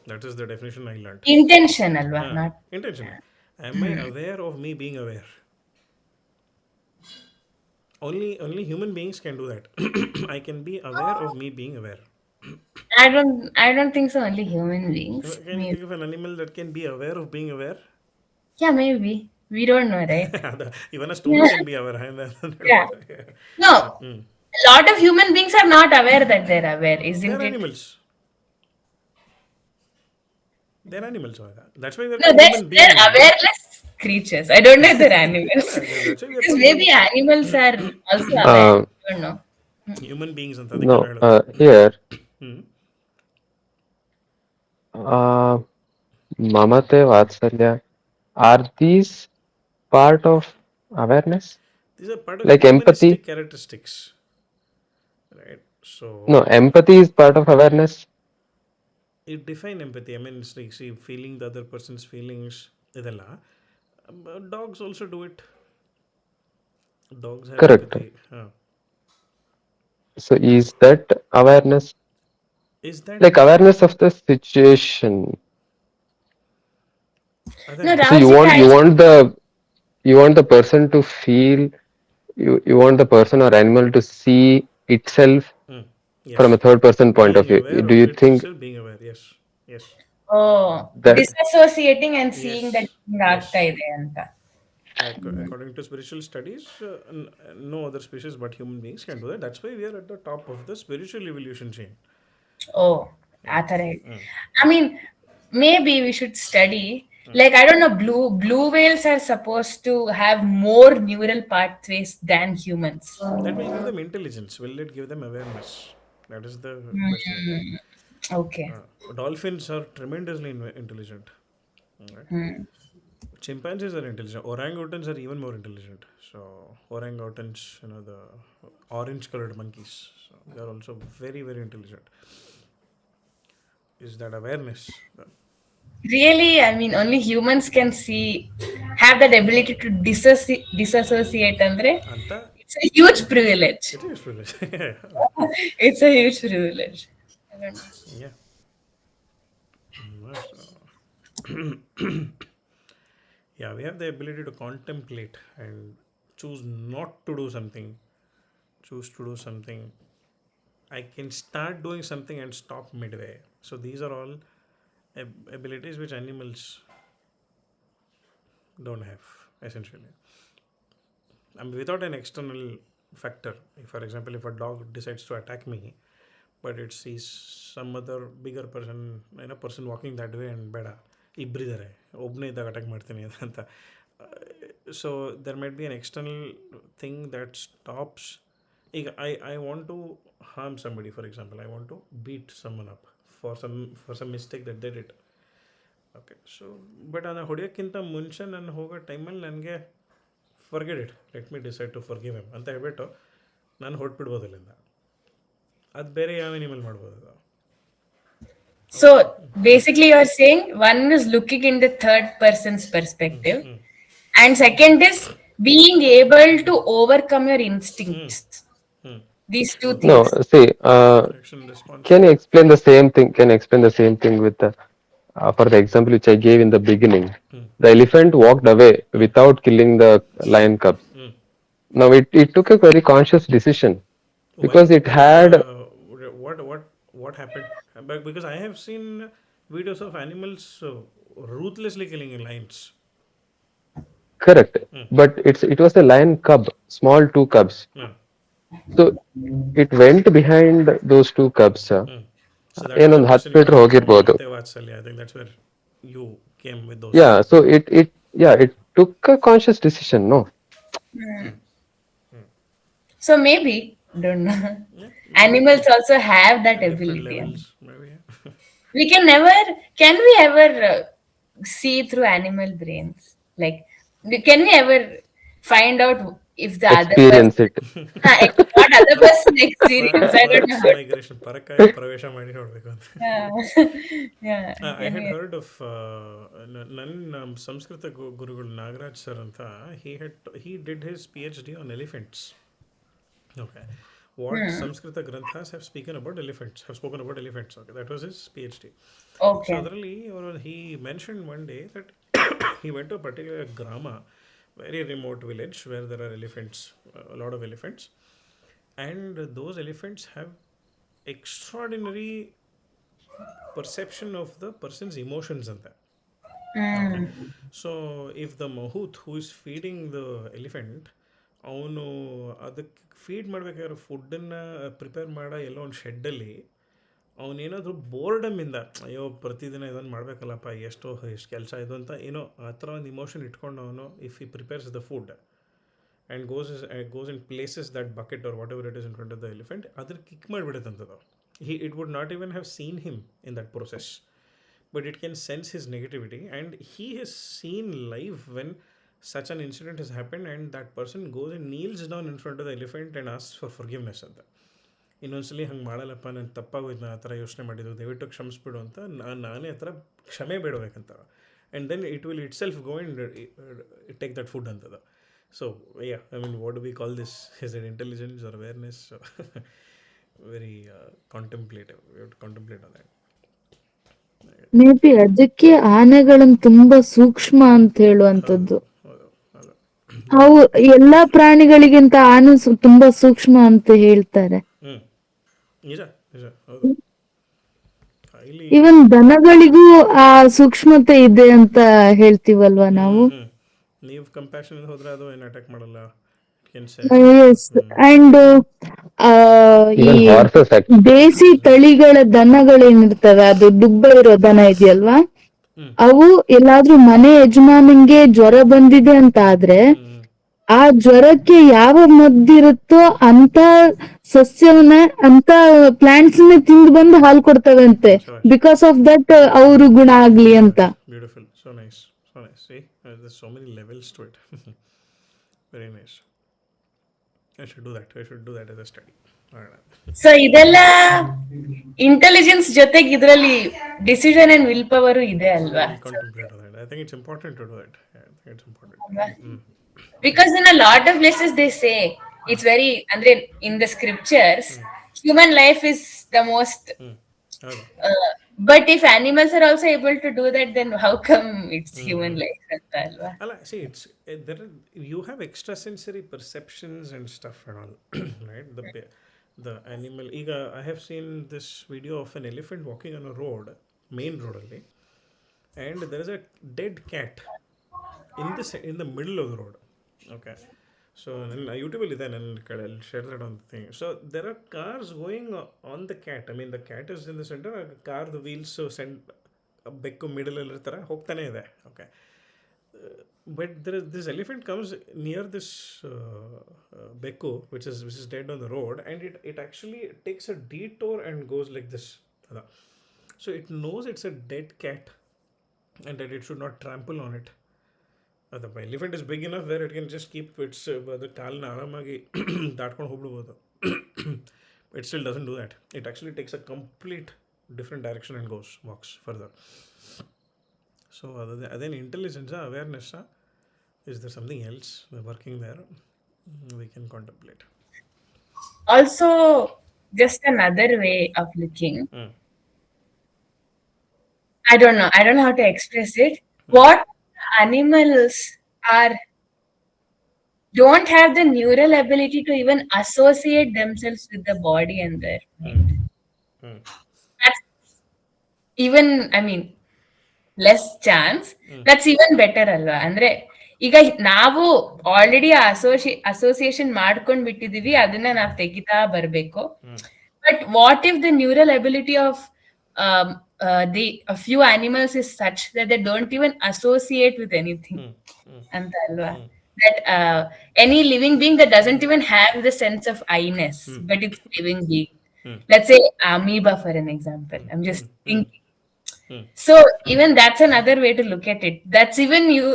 That is the definition I learned. intention, Alva, not. Intention. Am I aware of me being aware? Only human beings can do that. I can be aware of me being aware. I don't think so. Only human beings. Can you Maybe. think of an animal that can be aware of being aware? Yeah, maybe. We don't know, right? Even a stone can be aware. Yeah. No, a lot of human beings are not aware that they're aware, They're isn't it? animals. They're animals. Vaiga. That's why we're No, called human they're beings. Na? awareless creatures. I don't know if they're animals. That's why we're Because called maybe animals are also aware. Uh, I don't know. human beings. ಅಂತ no, ಅದಕ್ಕೆಲ್ಲ ಹೇಳೋದು. here, Hmm. uh, Mamate Vatsalya, are these part of awareness? These are part of Like empathy? humanistic characteristics, right? No, So empathy is part of awareness. it define empathy. I mean, it's like see feeling the other person's feelings. ಇದೆಲ್ಲ. Dogs also do it. Dogs have Correct. empathy. So is that awareness? Is that Like awareness of the situation. No, So Ravachika, you want the person to feel, you want the person or animal to see itself from a yes, third person point of being view. aware Do of you think itself, being aware. Yes, yes, oh, that disassociating and seeing that yes, ಆಗ್ತಾ yes. ಇದೆ ಅಂತ. According to spiritual studies, no other species but human beings can do that. That's why we are at the top of the spiritual evolution chain. Oh, ಆ ಥರ ಹೇಳಿ. I mean, maybe we should study. Like, I don't know, blue whales are supposed to have more neural pathways than humans. That will give them intelligence. Will it give them awareness? That is the question again. Okay. Dolphins are tremendously intelligent. Right? Chimpanzees are intelligent. Orangutans are even more intelligent. So orangutans, the orange-colored monkeys, so they are also very, very intelligent. Is that awareness? Really, I mean, only humans can see, have that ability to disassociate, andre. Anta, It's a huge privilege. it is privilege. It's a huge privilege. I don't know. Yeah. Yeah, we have the ability to contemplate and choose not to do something, choose to do something. I can start doing something and stop midway. So these are all abilities which animals don't have, essentially. I mean, without an external factor. If, for example, if a dog decides to attack me, but it sees some other bigger person, person walking that way and ಬೇಡ ಇಬ್ಬರಿದ್ದಾರೆ ಒಬ್ಬನೇ ಇದ್ದಾಗ attack ಮಾಡ್ತೀನಿ ಅಂತ so there might be an external thing that stops I want to harm somebody, for example. I want to beat someone up for some mistake that they did. Okay so but ಅದನ್ನು ಹೊಡೆಯೋಕ್ಕಿಂತ ಮುಂಚೆ ನಾನು ಹೋಗೋ ಟೈಮಲ್ಲಿ ನನಗೆ forget it, let me decide to forgive him ಅಂತ ಹೇಳ್ಬಿಟ್ಟು ನಾನು ಹೊರಟ್ಬಿಡ್ಬೋದು ಇಲ್ಲಿಂದ. ಅದು ಬೇರೆ ಯಾವ ಅನಿಮಲ್ ಮಾಡ್ಬೋದು ಅದು. So basically, you're saying one is looking in the third person's perspective, and second is being able to overcome your instincts. These two No, things. see, action response. can you explain the same thing? Can you explain the same thing with the, for the example which I gave in the beginning? The elephant walked away without killing the lion cubs. Now it took a very conscious decision Why? because it Like, had what happened? Because I have seen videos of animals ruthlessly killing lions. correct, but it was a lion cub, small two cubs. Yeah. So it went behind those two cubs. So that was the ಏನೊಂದು person 10 you metre talked about, ಹೋಗಿರ್ಬೋದು. Mamate Vatsalya. I think that's where you came with those. Yeah, so it took a conscious decision, no? So maybe, don't know. Yeah. Animals also have that Different ability. levels, maybe. We can we ever see through animal brains? Like, can we ever find out if the other person, Experience it. not other person experience? I don't know Parks how. migration, ಪರಕಾಯ ಪ್ರವೇಶ ಮಾಡಿ ನೋಡಬೇಕು ಅಂತ. Yeah, I can had we? heard of ನನ್ನ ಸಂಸ್ಕೃತ ಗುರುಗಳು Nagaraj sir ಅಂತ. He did his PhD on elephants. Okay. What Sanskrit Granthas have spoken about elephants. Okay, that was his PhD. So Okay. ಅದರಲ್ಲಿ he mentioned one day that he went to a particular grama, very remote village where there are elephants, a lot of elephants, and those elephants have extraordinary perception of the person's emotions and that. Okay. So if the mahout who is feeding the elephant, ಅವನು ಅದಕ್ಕೆ feed ಮಾಡ್ಬೇಕಾದ್ರೆ ಫುಡ್ಡನ್ನು prepare ಮಾಡೋ ಎಲ್ಲೋ ಒಂದು ಶೆಡ್ಡಲ್ಲಿ ಅವನೇನಾದರೂ ಬೋರ್ಡಮ್ಮಿಂದ ಅಯ್ಯೋ ಪ್ರತಿದಿನ ಇದನ್ನು ಮಾಡಬೇಕಲ್ಲಪ್ಪ ಎಷ್ಟು ಕೆಲಸ ಇದು ಅಂತ ಏನೋ ಆ ಥರ ಒಂದು ಇಮೋಷನ್ ಇಟ್ಕೊಂಡು ಅವನು if he prepares the food and goes in places that bucket or whatever it is in front of the elephant ಅದ್ರ ಕಿಕ್ ಮಾಡಿಬಿಡುತ್ತಂಥದ್ದು. It would not even have seen him in that process, but it can sense his negativity, and he has seen live when such an incident has happened and that person goes and kneels down in front of the elephant and asks for forgiveness ಅಂತ. ಇನ್ನೊಂದ್ಸಲಿ ಹಂಗೆ ಮಾಡಲ್ಲಪ್ಪ, ನಾನು ತಪ್ಪಾಗೋಯ್ತು, ನಾನು ಆ ಥರ ಯೋಚನೆ ಮಾಡಿದ್ದು, ದಯವಿಟ್ಟು ಕ್ಷಮಿಸ್ಬಿಡು ಅಂತ ನಾನೇ ಆ ಥರ ಕ್ಷಮೆ ಬೇಡಬೇಕಂತ. And then it will itself go and take that food ಅಂತದ. So yeah, I mean what do we call this? Is it intelligence or awareness? Very contemplative. We have to contemplate on that. Maybe ಅದಕ್ಕೆ ಆನೆಗಳನ್ನ ತುಂಬಾ ಸೂಕ್ಷ್ಮ ಅಂತ ಹೇಳುವಂತದ್ದು. ಹೌದು ಹೌದು. ಅವು ಎಲ್ಲಾ ಪ್ರಾಣಿಗಳಿಗಿಂತ ಆನೆ ತುಂಬಾ ಸೂಕ್ಷ್ಮ ಅಂತ ಹೇಳ್ತಾರೆ. ನಿಜ ನಿಜ, ಹೌದು. ಇಲ್ಲಿ ಇವನ್ ದನಗಳಿಗೂ ಆ ಸೂಕ್ಷ್ಮತೆ ಇದೆ ಅಂತ ಹೇಳ್ತೀವಲ್ವಾ ನಾವು. ನೀವು ಕಂಪ್ಯಾಷನ್ ಹೋದ್ರೆ ಅದು ಏನು ಅಟ್ಯಾಕ್ ಮಾಡಲ್ಲ. It can sense it. Yes, and ಈ Even horses actually. ದೇಸಿ ತಳಿಗಳ ದನಗಳೇನಿರ್ತವೆ, ಅದು ದುಬ್ಬ ಇರೋ ದನ ಇದೆಯಲ್ವಾ, ಅವು ಎಲ್ಲಾದ್ರೂ ಮನೆ ಯಜಮಾನಿಗೆ ಜ್ವರ ಬಂದಿದೆ ಅಂತ ಆದ್ರೆ ಆ ಜ್ವರಕ್ಕೆ ಯಾವ ಮದ್ದಿರುತ್ತೋ ಅಂತ ಸಸ್ಯವನ್ನ, ಅಂತ ಪ್ಲಾಂಟ್ಸ್ ತಿಂದು ಬಂದು ಹಾಲು ಕೊಡ್ತವಂತೆ. ಬಿಕಾಸ್ ಆಫ್ ದಟ್ ಅವರು ಗುಣ ಆಗ್ಲಿ ಅಂತ. Beautiful. So nice. So nice. See, there's so many levels to it. Very nice. I should do that. I should do that as a study. Alright. So ಇದೆಲ್ಲ intelligence ಜೊತೆಗೆ ಇದರಲ್ಲಿ decision and will power ಇದೆ ಅಲ್ವಾ? We'll contemplate on that. I think it's important to do that. Yeah, I think it's important. Because in a lot of places they say it's very, andre in the scriptures human life is the most ಹೌದು. but if animals are also able to do that, then how come it's human life ಅಂತ ಅಲ್ವಾ? ಅಲ್ಲ, see, it's you have extrasensory perceptions and stuff and all, right? The animal. ಈಗ I have seen this video of an elephant walking on a road, main road ಅಲ್ಲಿ, and there is a dead cat in the middle of the road. Okay. So ನನ್ನ ಯೂಟ್ಯೂಬಲ್ಲಿ ಇದೆ, ನನ್ನ ಕಡೆ share that on thing. So there are cars going on the cat. I mean the cat is in the centre, ಕಾರ್ದು wheels ಬೆಕ್ಕು ಮಿಡಲಲ್ಲಿ ಇರ್ತಾರೆ, ಹೋಗ್ತಾನೆ ಇದೆ. Okay. but this elephant comes near this Beko, which is dead on the road, and it actually takes a detour and goes like this. So it knows it's a dead cat, and that it should not trample on it. The elephant is big enough where it can just keep its the ಕಾಲನ್ನ ಆರಾಮಾಗಿ ದಾಟ್ಕೊಂಡು ಹೋಗ್ಬಿಡ್ಬೋದು. It still doesn't do that. It actually takes a complete different direction and walks further. So then intelligence, awareness, is there something else working there? We can contemplate. Also, just another way of looking. I don't know. I don't know how to express it. What animals are don't have the neural ability to even associate themselves with the body and their mind. That's even, I mean, less chance that's even better ಅಲ್ವಾ? ಅಂದ್ರೆ ಈಗ ನಾವು already association ಮಾಡ್ಕೊಂಡ್ ಬಿಟ್ಟಿದೀವಿ, ಅದನ್ನ ನಾವು ತೆಗಿತಾ ಬರ್ಬೇಕು. But what if the neural ability of the few animals is such that they don't even associate with anything ಅಂತ ಅಲ್ವಾ? That any living being that doesn't even have the sense of I-ness, but it's living being. Let's say amoeba for an example. I'm just thinking. So even that's another way to look at it. That's even you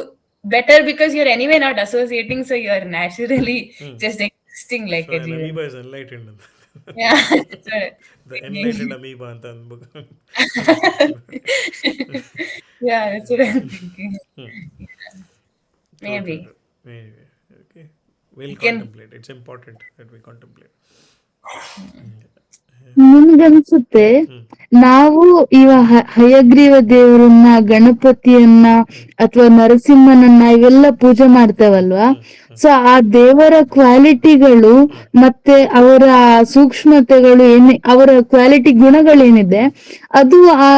better because you're anyway not associating, so you're naturally just existing like So a an living. amoeba is enlightened. Yeah. The enlightened amoeba ಅಂತ ಅನ್ಬೇಕು. Yeah, that's what I'm thinking. Maybe. Maybe. Okay. We'll can- contemplate. It's important that we contemplate. ನನ್ಗನ್ಸುತ್ತೆ ನಾವು ಹಯಗ್ರೀವ ದೇವರನ್ನ, ಗಣಪತಿಯನ್ನ ಅಥವಾ ನರಸಿಂಹನನ್ನ ಇವೆಲ್ಲ ಪೂಜೆ ಮಾಡ್ತೇವಲ್ವಾ? So ಆ ದೇವರ ಕ್ವಾಲಿಟಿಗಳು ಮತ್ತೆ ಅವರ ಸೂಕ್ಷ್ಮತೆಗಳು ಅವರ ಕ್ವಾಲಿಟಿ ಗುಣಗಳೇನಿದೆ ಅದು ಆ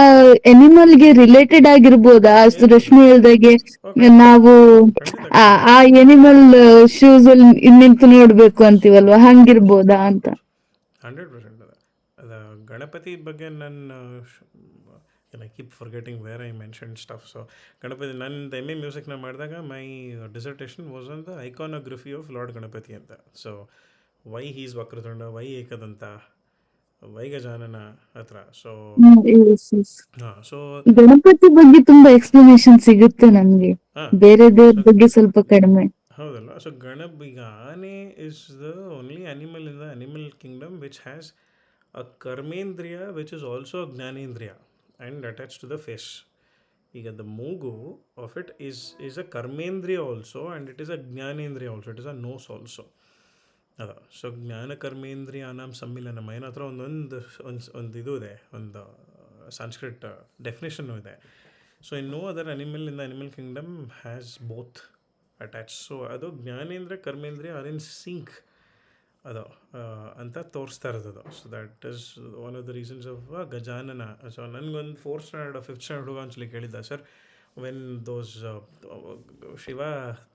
ಎನಿಮಲ್ಗೆ ರಿಲೇಟೆಡ್ ಆಗಿರ್ಬೋದಾ? ರಶ್ಮಿ ಹೇಳ್ದಾಗೆ ನಾವು ಆ ಎನಿಮಲ್ ಶೂಸ್ ಅಲ್ಲಿ ನಿಂತು ನೋಡ್ಬೇಕು ಅಂತೀವಲ್ವಾ, ಹಂಗಿರ್ಬೋದಾ ಅಂತ. 100%. The Ganapati ಬಗ್ಗೆ ನಾನು I keep forgetting where I mentioned stuff. So Ganapati, ನಾನು MA ಮ್ಯೂಸಿಕ್ನ ಮಾಡಿದಾಗ my dissertation was on the iconography of lord Ganapati ಅಂತ. So why he's Vakratunda, why Ekadanta, why Gajanana ಹತ್ರ. ಸೊ ಸೊ ಗಣಪತಿ ಬಗ್ಗೆ ತುಂಬಾ ಎಕ್ಸ್ಪ್ಲನೇಷನ್ ಸಿಗುತ್ತೆ ನಮ್ಗೆ, ಬೇರೆ ದೇವ್ರ ಬಗ್ಗೆ ಸ್ವಲ್ಪ ಕಡಿಮೆ. ಹೌದಲ್ಲ? ಸೊ ಈಗ ಆನೆ is the only animal in the animal Kingdom which has a karmendriya which is also a gnanendriya and attached to the face. ಈಗ the ಮೂಗು of it is a karmendriya also and it is a gnanendriya also. It is a nose also. ಅದ so ಜ್ಞಾನ ಕರ್ಮೇಂದ್ರಿಯಾನಾಂ ಸಮ್ಮಿಲನಂ ಏನೋ ಹತ್ರ ಒಂದು ಇದು ಇದೆ, ಒಂದು ಸಂಸ್ಕೃತ್ ಡೆಫಿನೇಷನ್ನು ಇದೆ. So in no other animal in the animal kingdom has both attach. So ಅದು ಜ್ಞಾನೇಂದ್ರ ಕರ್ಮೇಂದ್ರಿಯ ಆರ್ ಇನ್ ಸಿಂಕ್ ಅದು ಅಂತ ತೋರಿಸ್ತಾ ಇರೋದು. So that is one of the reasons of Gajanana. So ನನಗೊಂದು 4th ಸ್ಟ್ಯಾಂಡರ್ಡ್ 5th ಸ್ಟ್ಯಾಂಡರ್ಡ್ ಹುಡುಗ ಒಂದ್ಸಲಿ ಕೇಳಿದ್ದ, ಸರ್ ವೆನ್ ದೋಸ್ ಶಿವ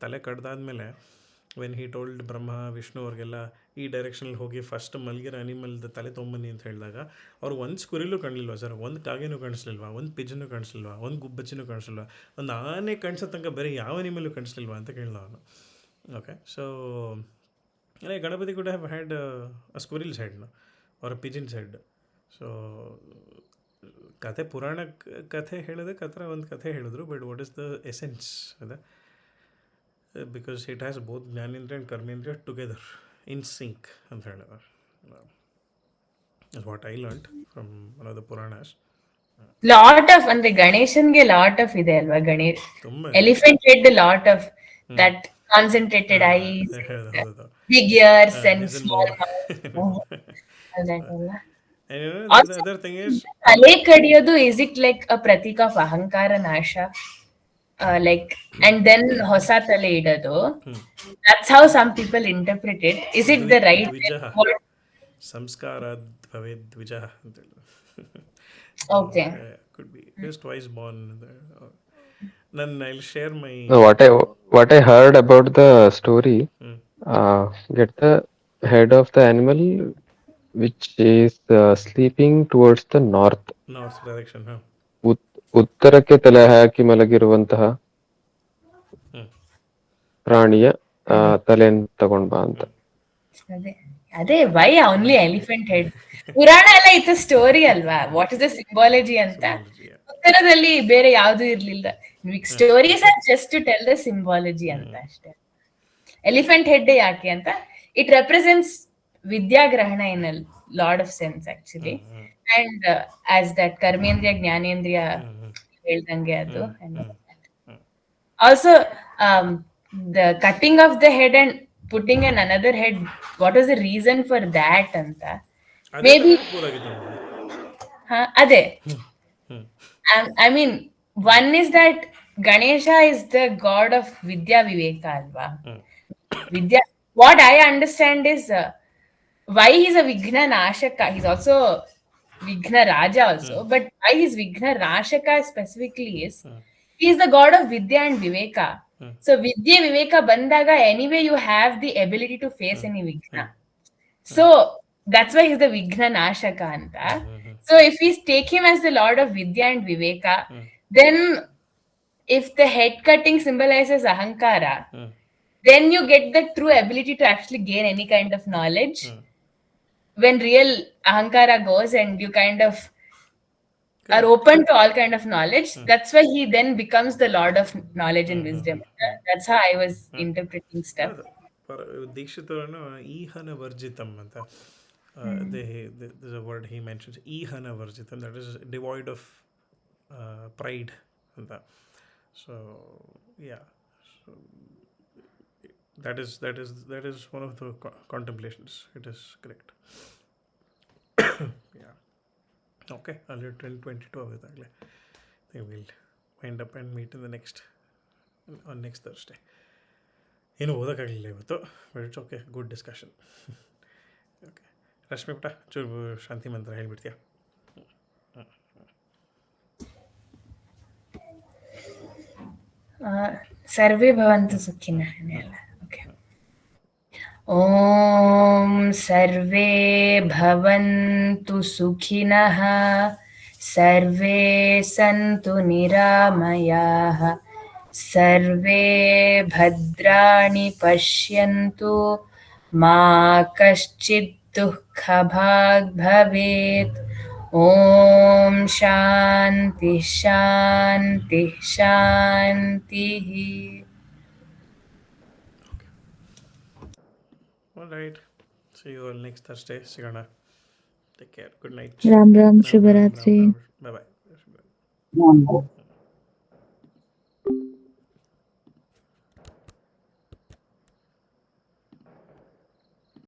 ತಲೆ ಕಡ್ದಾದ್ಮೇಲೆ when he told Brahma Vishnu ಅವ್ರಿಗೆಲ್ಲ ಈ ಡೈರೆಕ್ಷನಲ್ಲಿ ಹೋಗಿ ಫಸ್ಟ್ ಮಲ್ಗಿರೋ ಅನಿಮಲ್ದ ತಲೆ ತೊಗೊಂಬನ್ನಿ ಅಂತ ಹೇಳಿದಾಗ ಅವ್ರಿಗೆ ಒಂದು ಸ್ಕುರಿಲೂ ಕಾಣಲಿಲ್ವಾ ಸರ್, ಒಂದು ಕಾಗೆನೂ ಕಾಣಿಸ್ಲಿಲ್ವಾ, ಒಂದು ಪಿಜನ್ನು ಕಾಣಿಸ್ಲಿಲ್ವಾ, ಒಂದು ಗುಬ್ಬಚ್ಚಿನೂ ಕಾಣಿಸ್ಲಿಲ್ವಾ, ಒಂದು ಆನೆ ಕಾಣಿಸೋ ತನಕ ಬೇರೆ ಯಾವ ಅನಿಮಲ್ಲು ಕಾಣಿಸ್ಲಿಲ್ವಾ ಅಂತ ಕೇಳಿದ ಅವನು. Okay, so Ganapati could have had a squirrel's head, no? Or a pigeon's head. So ಕಥೆ ಪುರಾಣ ಕಥೆ ಹೇಳೋದಕ್ಕೆ ಹತ್ರ ಒಂದು ಕಥೆ ಹೇಳಿದ್ರು, but what is the essence ಅದ? Because it has both jnanendriya and karmendriya together in sync ಅಂತ ಹೇಳಿದ್ರು. What I learned from one of the Puranas. Lot of ಅಂದ್ರೆ ಗಣೇಶನ್ಗೆ ಲಾಟ್ ಆಫ್ ಇದೆ ಅಲ್ವಾ? Ganesh elephant head lot of that concentrated eyes, big ears and small mouth. And you know, the other thing is, ತಲೆ ಕಡಿಯೋದು, is it like a pratik of ಅಹಂಕಾರ ನಾಶ? Like, and then ಹೊಸ ತಲೆ ಇಡೋದು, that's how some people interpret it. Is it the right way? ಸಂಸ್ಕಾರಾದ್ ಭವೇದ್ ದ್ವಿಜಃ ಅಂತ ಹೇಳಿ. Okay. Could be just twice born. I'll share my what I heard about the story. Get the head of the animal which is sleeping towards the north direction. ಉತ್ತರಕ್ಕೆ ತಲೆ ಹಾಕಿ ಮಲಗಿರುವಂತಹ ಪ್ರಾಣಿಯ ತಲೆಯನ್ನು ತಗೊಂಡ್ ಬಾ ಅಂತ. ಅದೇ ಅದೇ Y only elephant head? Purana ಎಲ್ಲ ಇಟ್ಸ್ ಸ್ಟೋರಿ ಅಲ್ವಾ, ವಾಟ್ ಇಸ್ ದ ಸಿಂಬಾಲಜಿ ಅಂತ. Symbology. Yeah. ಉತ್ತರದಲ್ಲಿ ಬೇರೆ ಯಾವ್ದು ಇರ್ಲಿಲ್ಲ. Stories are just to tell the symbology ಅಂತ ಅಷ್ಟೇ. ಎಲಿಫೆಂಟ್ ಹೆಡ್ ಯಾಕೆ ಅಂತ, ಇಟ್ ರೆಪ್ರೆಸೆಂಟ್ಸ್ ವಿದ್ಯಾಗ್ರಹಣ in a lot of sense actually. And as that karmendriya jnanendriya ಹೇಳ್ದಂಗೆ ಅದು. Also, the cutting of the head and putting in another head, what was the reason for that ಅಂತ ಅದೇ maybe ಬೋದಾಗಿತ್ತು ನಮ್ಗೆ. ಅದೇ I mean, one is that Ganesha is the god of Vidya Viveka alva. Vidya, what I understand is why he's a Vigna Nashaka. He's also Vigna Raja also, but why he's Vigna Nashaka specifically is he is the god of Vidya and Viveka. So Vidya Viveka bandaga anyway you have the ability to face any Vigna. So that's why he's the Vigna Nashaka anta. So if we take him as the lord of Vidya and Viveka, then if the head cutting symbolizes Ahankara, then you get the true ability to actually gain any kind of knowledge. When real Ahankara goes and you kind of are open to all kind of knowledge, that's why he then becomes the lord of knowledge and wisdom. That's how I was interpreting stuff. ದೀಕ್ಷಿತರನ್ನು ಈಹನ ವರ್ಜಿತಂ ಅಂತ, there's a word he mentions, ಈಹನ ವರ್ಜಿತಂ, that is devoid of pride ಅಂತ. So yeah, so that is one of the contemplations. It is correct. Yeah. Okay, ಅಲ್ಲಿ 10:22 ಆಗೋದಾಗಲೇ will wind up and meet in the next Thursday. ಏನು ಓದೋಕ್ಕಾಗಲಿಲ್ಲ ಇವತ್ತು, but it's okay, good discussion. Okay, Rashmi ಪುಟ ಚೂರು ಶಾಂತಿ ಮಂತ್ರ ಹೇಳ್ಬಿಡ್ತೀಯಾ? ಸರ್ವೇ ಭವಂತು ಸುಖಿನಃ ಎಲ್ಲ. ಓಕೆ. ಓಂ ಸರ್ವೇ ಭವಂತು ಸುಖಿನಃ ಸರ್ವೇ ಸಂತು ನಿರಾಮಯಾಃ ಸರ್ವೇ ಭದ್ರಾಣಿ ಪಶ್ಯಂತು ಮಾ ಕಶ್ಚಿತ್ ದುಃಖಭಾಗ್ ಭವೇತ್. ಓಂ ಶಾಂತಿ ಶಾಂತಿ ಶಾಂತಿ. All right, see you all next Thursday. ಸಿಗೋಣ. Take care. Good night. Ram Ram, Ram, ram, ram, ಶುಭರಾತ್ರಿ. ram. Bye bye.